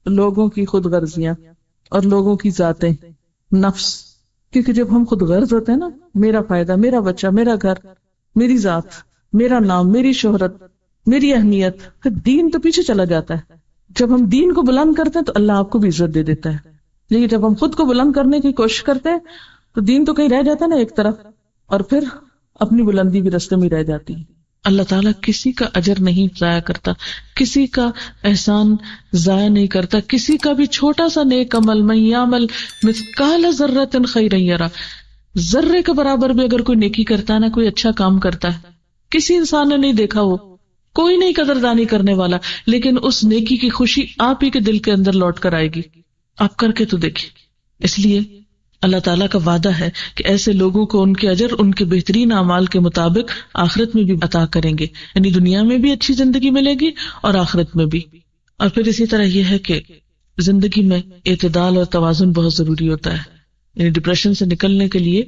لوگوں کی خود غرضیاں اور لوگوں کی ذاتیں, نفس. کیونکہ جب ہم خود غرض ہوتے ہیں نا, میرا فائدہ, میرا بچہ, میرا گھر, میری ذات, میرا نام, میری شہرت, میری اہمیت, پھر دین تو پیچھے چلا جاتا ہے. جب ہم دین کو بلند کرتے ہیں تو اللہ آپ کو بھی عزت دے دیتا ہے. لیکن جب ہم خود کو بلند کرنے کی کوشش کرتے ہیں تو دین تو کہیں رہ جاتا ہے نا ایک طرف, اور پھر اپنی بلندی بھی رستے میں رہ جاتی ہے. اللہ تعالیٰ کسی کا اجر نہیں ضائع کرتا, کسی کا احسان ضائع نہیں کرتا, کسی کا بھی چھوٹا سا نیک عمل, من یعمل مثقال ذرۃ خیرا یرہ, ذرے کے برابر بھی اگر کوئی نیکی کرتا ہے نا, کوئی اچھا کام کرتا ہے, کسی انسان نے نہیں دیکھا, وہ کوئی نہیں قدردانی کرنے والا, لیکن اس نیکی کی خوشی آپ ہی کے دل کے اندر لوٹ کر آئے گی. آپ کر کے تو دیکھیں. اس لیے اللہ تعالیٰ کا وعدہ ہے کہ ایسے لوگوں کو ان کے اجر ان کے بہترین اعمال کے مطابق آخرت میں بھی عطا کریں گے, یعنی دنیا میں بھی اچھی زندگی ملے گی اور آخرت میں بھی. اور پھر اسی طرح یہ ہے کہ زندگی میں اعتدال اور توازن بہت ضروری ہوتا ہے, یعنی ڈپریشن سے نکلنے کے لیے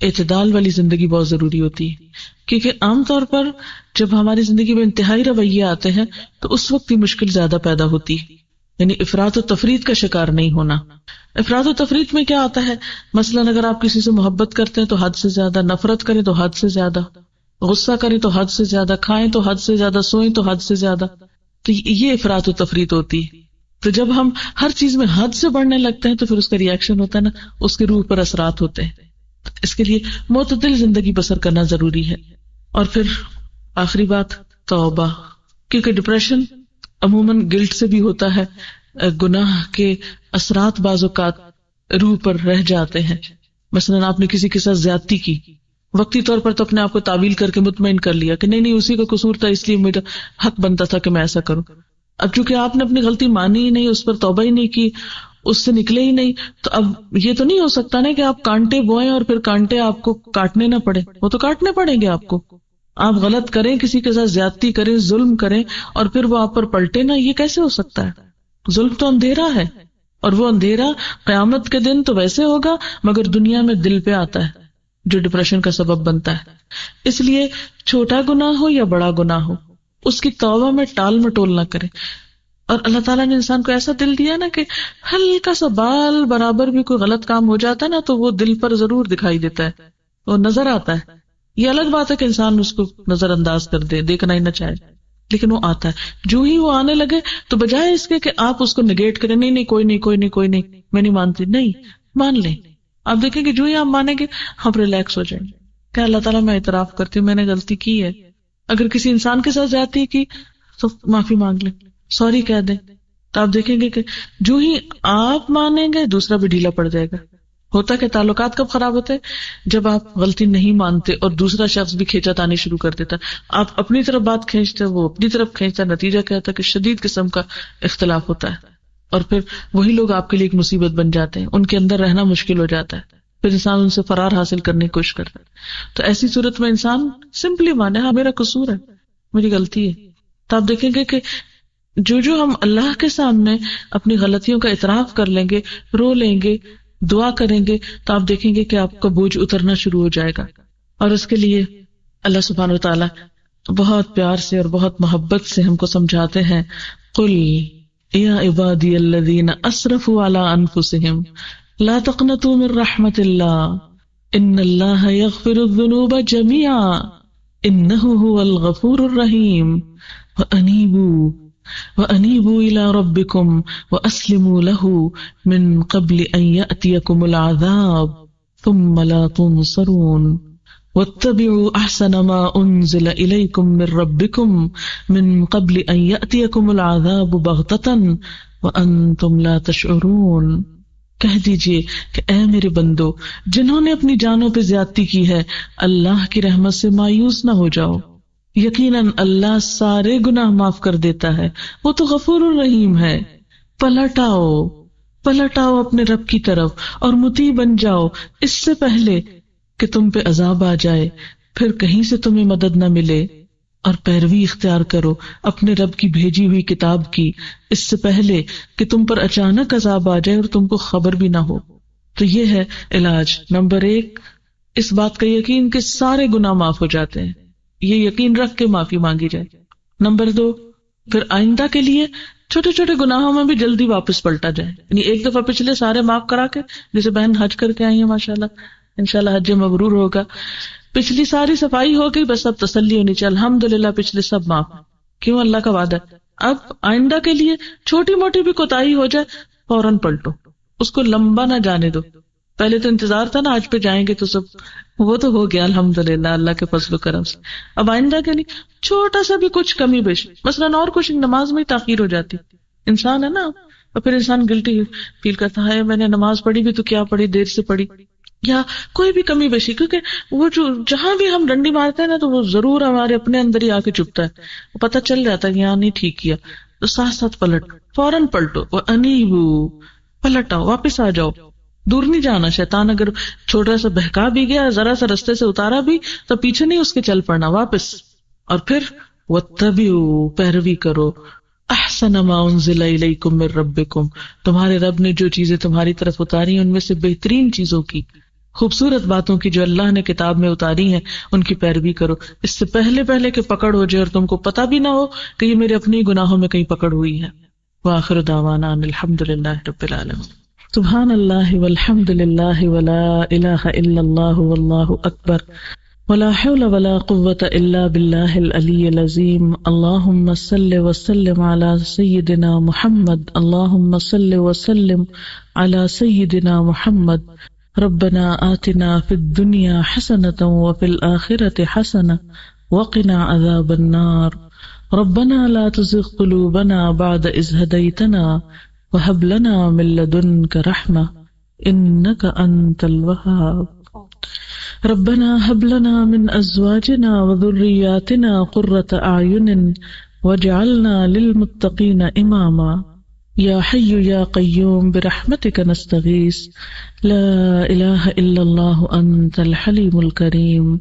اعتدال والی زندگی بہت ضروری ہوتی ہے. کیونکہ عام طور پر جب ہماری زندگی میں انتہائی رویے آتے ہیں تو اس وقت یہ مشکل زیادہ پیدا ہوتی ہے, یعنی افراط و تفریط کا شکار نہیں ہونا. افراط و تفریط میں کیا آتا ہے, مثلا اگر آپ کسی سے محبت کرتے ہیں تو حد سے زیادہ, نفرت کریں تو حد سے زیادہ, غصہ کریں تو حد سے زیادہ, کھائیں تو حد سے زیادہ, سوئیں تو حد سے زیادہ, تو یہ افراط و تفریط ہوتی ہے. تو جب ہم ہر چیز میں حد سے بڑھنے لگتے ہیں تو پھر اس کا ریئیکشن ہوتا ہے نا, اس کے روح پر اثرات ہوتے ہیں. اس کے لیے معتدل زندگی بسر کرنا ضروری ہے. اور پھر آخری بات توبہ, کیونکہ ڈپریشن عموماً گلٹ سے بھی ہوتا ہے, گناہ کے اثرات بعض اوقات روح پر رہ جاتے ہیں. مثلا آپ نے کسی کے ساتھ زیادتی کی, وقتی طور پر تو اپنے آپ کو تعویل کر کے مطمئن کر لیا کہ نہیں اسی کا قصور تھا, اس لیے میرا حق بنتا تھا کہ میں ایسا کروں. اب چونکہ آپ نے اپنی غلطی مانی ہی نہیں, اس پر توبہ ہی نہیں کی, اس سے نکلے ہی نہیں, تو اب یہ تو نہیں ہو سکتا نا کہ آپ کانٹے بوئیں اور پھر کانٹے آپ کو کاٹنے نہ پڑے, وہ تو کاٹنے پڑیں گے آپ کو. آپ غلط کریں, کسی کے ساتھ زیادتی کریں, ظلم کریں, اور پھر وہ آپ پر پلٹے نا, یہ کیسے ہو سکتا ہے؟ ظلم تو اندھیرا ہے, اور وہ اندھیرا قیامت کے دن تو ویسے ہوگا, مگر دنیا میں دل پہ آتا ہے جو ڈپریشن کا سبب بنتا ہے. اس لیے چھوٹا گناہ ہو یا بڑا گناہ ہو, اس کی توبہ میں ٹال مٹول نہ کرے. اور اللہ تعالیٰ نے انسان کو ایسا دل دیا نا کہ ہلکا سا بال برابر بھی کوئی غلط کام ہو جاتا ہے نا تو وہ دل پر ضرور دکھائی دیتا ہے, وہ نظر آتا ہے. یہ الگ بات ہے کہ انسان اس کو نظر انداز کر دے, دیکھنا ہی نہ چاہے, لیکن وہ آتا ہے. جو ہی وہ آنے لگے تو بجائے اس کے کہ آپ اس کو نگیٹ کریں, نہیں کوئی نہیں میں نہیں مانتی, نہیں مان لیں. آپ دیکھیں کہ جو ہی آپ مانیں گے آپ ریلیکس ہو جائیں گے کہ اللہ تعالیٰ میں اعتراف کرتی ہوں, میں نے غلطی کی ہے. اگر کسی انسان کے ساتھ زیادتی کی تو معافی مانگ لیں, سوری کہہ دیں, تو آپ دیکھیں گے کہ جو ہی آپ مانیں گے دوسرا بھی ڈھیلا پڑ جائے گا. ہوتا کہ تعلقات کب خراب ہوتے ہیں؟ جب آپ غلطی نہیں مانتے اور دوسرا شخص بھی کھینچا تانی شروع کر دیتا. آپ اپنی طرف بات کھینچتے, وہ اپنی طرف کھینچتا, نتیجہ کیا ہوتا ہے کہ شدید قسم کا اختلاف ہوتا ہے, اور پھر وہی لوگ آپ کے لیے ایک مصیبت بن جاتے ہیں, ان کے اندر رہنا مشکل ہو جاتا ہے, پھر انسان ان سے فرار حاصل کرنے کی کوشش کرتا ہے. تو ایسی صورت میں انسان سمپلی مانے, ہاں میرا قصور ہے, میری غلطی ہے. تو آپ دیکھیں گے کہ جو ہم اللہ کے سامنے اپنی غلطیوں کا اعتراف کر لیں گے، رو لیں گے، دعا کریں گے، تو آپ دیکھیں گے کہ آپ کا بوجھ اترنا شروع ہو جائے گا. اور اس کے لیے اللہ سبحانہ و تعالیٰ بہت پیار سے اور بہت محبت سے ہم کو سمجھاتے ہیں، قل یا عبادی الذین اسرفوا علی انفسہم لا تقنطوا من رحمت اللہ ان اللہ یغفر الذنوب جميعا انہ هو الغفور الرحیم وانیبوا الی ربکم واسلموا له من قبل ان یأتیکم العذاب ثم لا تنصرون واتبعوا احسن ما انزل الیکم من ربکم من قبل ان یأتیکم العذاب بغتۃ وانتم لا تشعرون. کہہ دیجئے کہ اے میرے بندو، جنہوں نے اپنی جانوں پہ زیادتی کی ہے، اللہ کی رحمت سے مایوس نہ ہو جاؤ. یقیناً اللہ سارے گناہ معاف کر دیتا ہے، وہ تو غفور الرحیم ہے. پلٹ آؤ اپنے رب کی طرف اور مطیع بن جاؤ اس سے پہلے کہ تم پہ عذاب آ جائے، پھر کہیں سے تمہیں مدد نہ ملے، اور پیروی اختیار کرو اپنے رب کی بھیجی ہوئی کتاب کی اس سے پہلے کہ تم پر اچانک عذاب آ جائے اور تم کو خبر بھی نہ ہو. تو یہ ہے علاج. نمبر 1 اس بات کا یقین کہ سارے گناہ معاف ہو جاتے ہیں، یہ یقین رکھ کے معافی مانگی جائے. نمبر 2 پھر آئندہ کے لیے چھوٹے چھوٹے گناہوں میں بھی جلدی واپس پلٹا جائے. یعنی ایک دفعہ پچھلے سارے معاف کرا کے، جیسے بہن حج کر کے آئی ہیں ماشاءاللہ، انشاءاللہ حج مبرور ہوگا، پچھلی ساری صفائی ہو گئی، بس اب تسلی ہونی چاہیے الحمدللہ پچھلے سب معاف. کیوں؟ اللہ کا وعدہ ہے. اب آئندہ کے لیے چھوٹی موٹی بھی کوتاہی ہو جائے فوراً پلٹو، اس کو لمبا نہ جانے دو. پہلے تو انتظار تھا نا آج پہ جائیں گے تو سب، وہ تو ہو گیا الحمدللہ اللہ کے فضل و کرم سے. اب آئندہ کے لیے چھوٹا سا بھی کچھ کمی بیشی، مثلاً اور کچھ نماز میں تاخیر ہو جاتی، انسان ہے نا، اور پھر انسان گلٹی فیل کرتا ہے میں نے نماز پڑھی بھی تو کیا پڑھی، دیر سے پڑھی، یا کوئی بھی کمی بیشی. کیونکہ وہ جو جہاں بھی ہم ڈنڈی مارتے ہیں نا تو وہ ضرور ہمارے اپنے اندر ہی آ کے چپتا ہے، وہ پتہ چل جاتا ہے کہ یہاں نہیں ٹھیک کیا. تو ساتھ ساتھ فوراً پلٹو. وَأَنِيبُوا پلٹ آؤ، واپس آ جاؤ، دور نہیں جانا. شیطان اگر چھوٹا سا بہکا بھی گیا، ذرا سا رستے سے اتارا بھی، تو پیچھے نہیں اس کے چل پڑنا، واپس. اور پھر وَاتَّبِعُوا پیروی کرو احسن ما انزل الیکم من ربکم تمہارے رب نے جو چیزیں تمہاری طرف اتاری ان میں سے بہترین چیزوں کی، خوبصورت باتوں کی جو اللہ نے کتاب میں اتاری ہیں ان کی پیروی کرو، اس سے پہلے کہ پکڑ ہو جائے اور تم کو پتہ بھی نہ ہو کہ یہ میرے اپنے گناہوں میں کہیں پکڑ ہوئی ہے. وآخر دعوانا ان الحمدللہ رب العالمین. سبحان اللہ والحمد للہ ولا الہ الا اللہ واللہ اکبر ولا حول ولا قوة الا باللہ العلی العظیم. اللہم صل وسلم علی سیدنا محمد، اللہم صل وسلم علی سیدنا محمد. ربنا آتنا فی الدنیا حسنة وفی الآخرة حسنة وقنا عذاب النار. ربنا لا تزغ قلوبنا بعد إذ هديتنا وهب لنا من لدنك رحمة إنك أنت الوهاب. ربنا هب لنا من أزواجنا وذرياتنا قرة أعين واجعلنا للمتقين إماما. یا حی یا قیوم برحمتک نستغیث لا الہ الا اللہ انت الحلیم الکریم.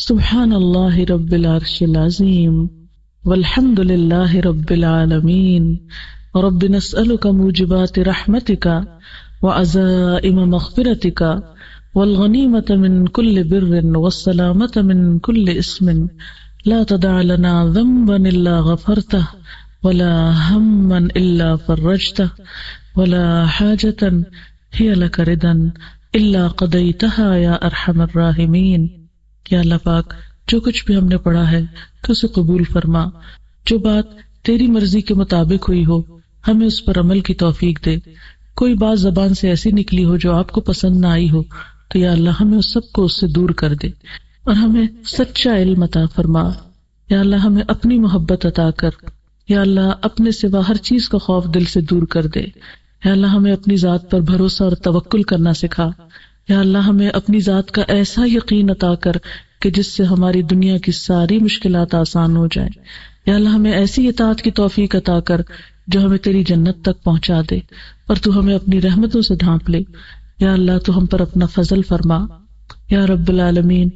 سبحان اللہ رب العرش العظیم والحمد للہ رب العالمین. رب نسألک موجبات رحمتک وعزائم مغفرتک والغنیمة من كل بر والسلامة من كل اسم لا تدع لنا ذنبا الا غفرته ولا ہما الا فرجته ولا حاجة هي لك رضا الا قضيتها یا ارحم الراحمین. یا اللہ پاک جو کچھ بھی ہم نے پڑھا ہے تو اسے قبول فرما، جو بات تیری مرضی کے مطابق ہوئی ہو ہمیں اس پر عمل کی توفیق دے. کوئی بات زبان سے ایسی نکلی ہو جو آپ کو پسند نہ آئی ہو تو یا اللہ ہمیں اس سب کو اس سے دور کر دے اور ہمیں سچا علم عطا فرما. یا اللہ ہمیں اپنی محبت عطا کر. یا اللہ اپنے سوا ہر چیز کا خوف دل سے دور کر دے. یا اللہ ہمیں اپنی ذات پر بھروسہ اور توکل کرنا سکھا. یا اللہ ہمیں اپنی ذات کا ایسا یقین عطا کر کہ جس سے ہماری دنیا کی ساری مشکلات آسان ہو جائیں. یا اللہ ہمیں ایسی اطاعت کی توفیق عطا کر جو ہمیں تیری جنت تک پہنچا دے اور تو ہمیں اپنی رحمتوں سے ڈھانپ لے. یا اللہ تو ہم پر اپنا فضل فرما. یا رب العالمین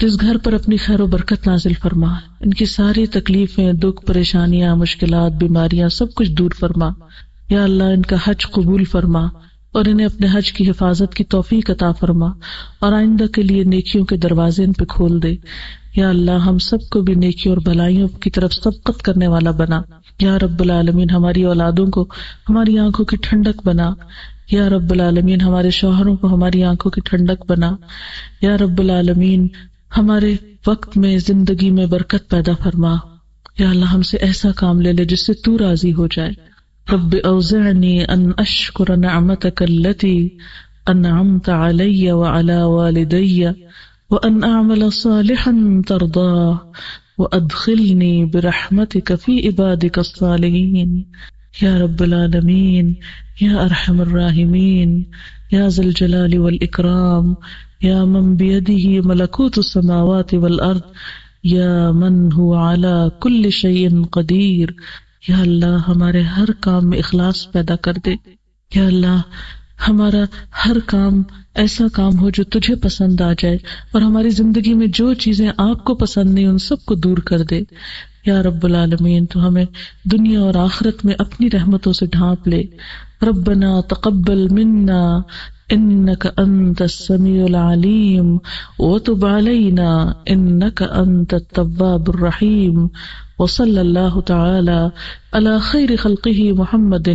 جس گھر پر اپنی خیر و برکت نازل فرما، ان کی ساری تکلیفیں، دکھ، پریشانیاں، مشکلات، بیماریاں سب کچھ دور فرما۔ یا اللہ ان کا حج قبول فرما اور انہیں اپنے حج کی حفاظت کی توفیق عطا فرما، اور آئندہ کے لیے نیکیوں کے دروازے ان پہ کھول دے۔ یا اللہ ہم سب کو بھی نیکیوں اور بھلائیوں کی طرف سبقت کرنے والا بنا۔ یا رب العالمین ہماری اولادوں کو ہماری آنکھوں کی ٹھنڈک بنا۔ یا رب العالمین ہمارے شوہروں کو ہماری آنکھوں کی ٹھنڈک بنا۔ یا رب العالمین ہمارے وقت میں، زندگی میں برکت پیدا فرما۔ یا اللہ ہم سے ایسا کام لے لے جس سے تو راضی ہو جائے۔ رب اوزعنی ان اشکر نعمتک التی انعمت علی وعلی والدی وان اعمل صالحا ترضاه وادخلنی برحمتک فی عبادک الصالحین۔ یا رب العالمین، یا ارحم الراحمین، یا ذا الجلال والاکرام، یا من بیدہ ملکوت السماوات والارض، یا من هو علی کل شیء قدیر۔ یا اللہ ہمارے ہر کام میں اخلاص پیدا کر دے۔ یا اللہ ہمارا ہر کام ایسا کام ہو جو تجھے پسند آ جائے، اور ہماری زندگی میں جو چیزیں آپ کو پسند نہیں ان سب کو دور کر دے۔ یا رب العالمین تو ہمیں دنیا اور آخرت میں اپنی رحمتوں سے ڈھانپ لے۔ ربنا تقبل منا انک انت السمیع العلیم وتب علینا انک انت التواب الرحیم، وصلی اللہ تعالی علی خیر خلقہ محمد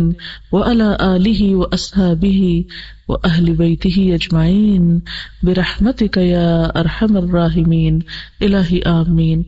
وعلی آلہ واصحابہ واہل بیتہ اجمعین برحمتک یا ارحم الراحمین۔ الہی آمین۔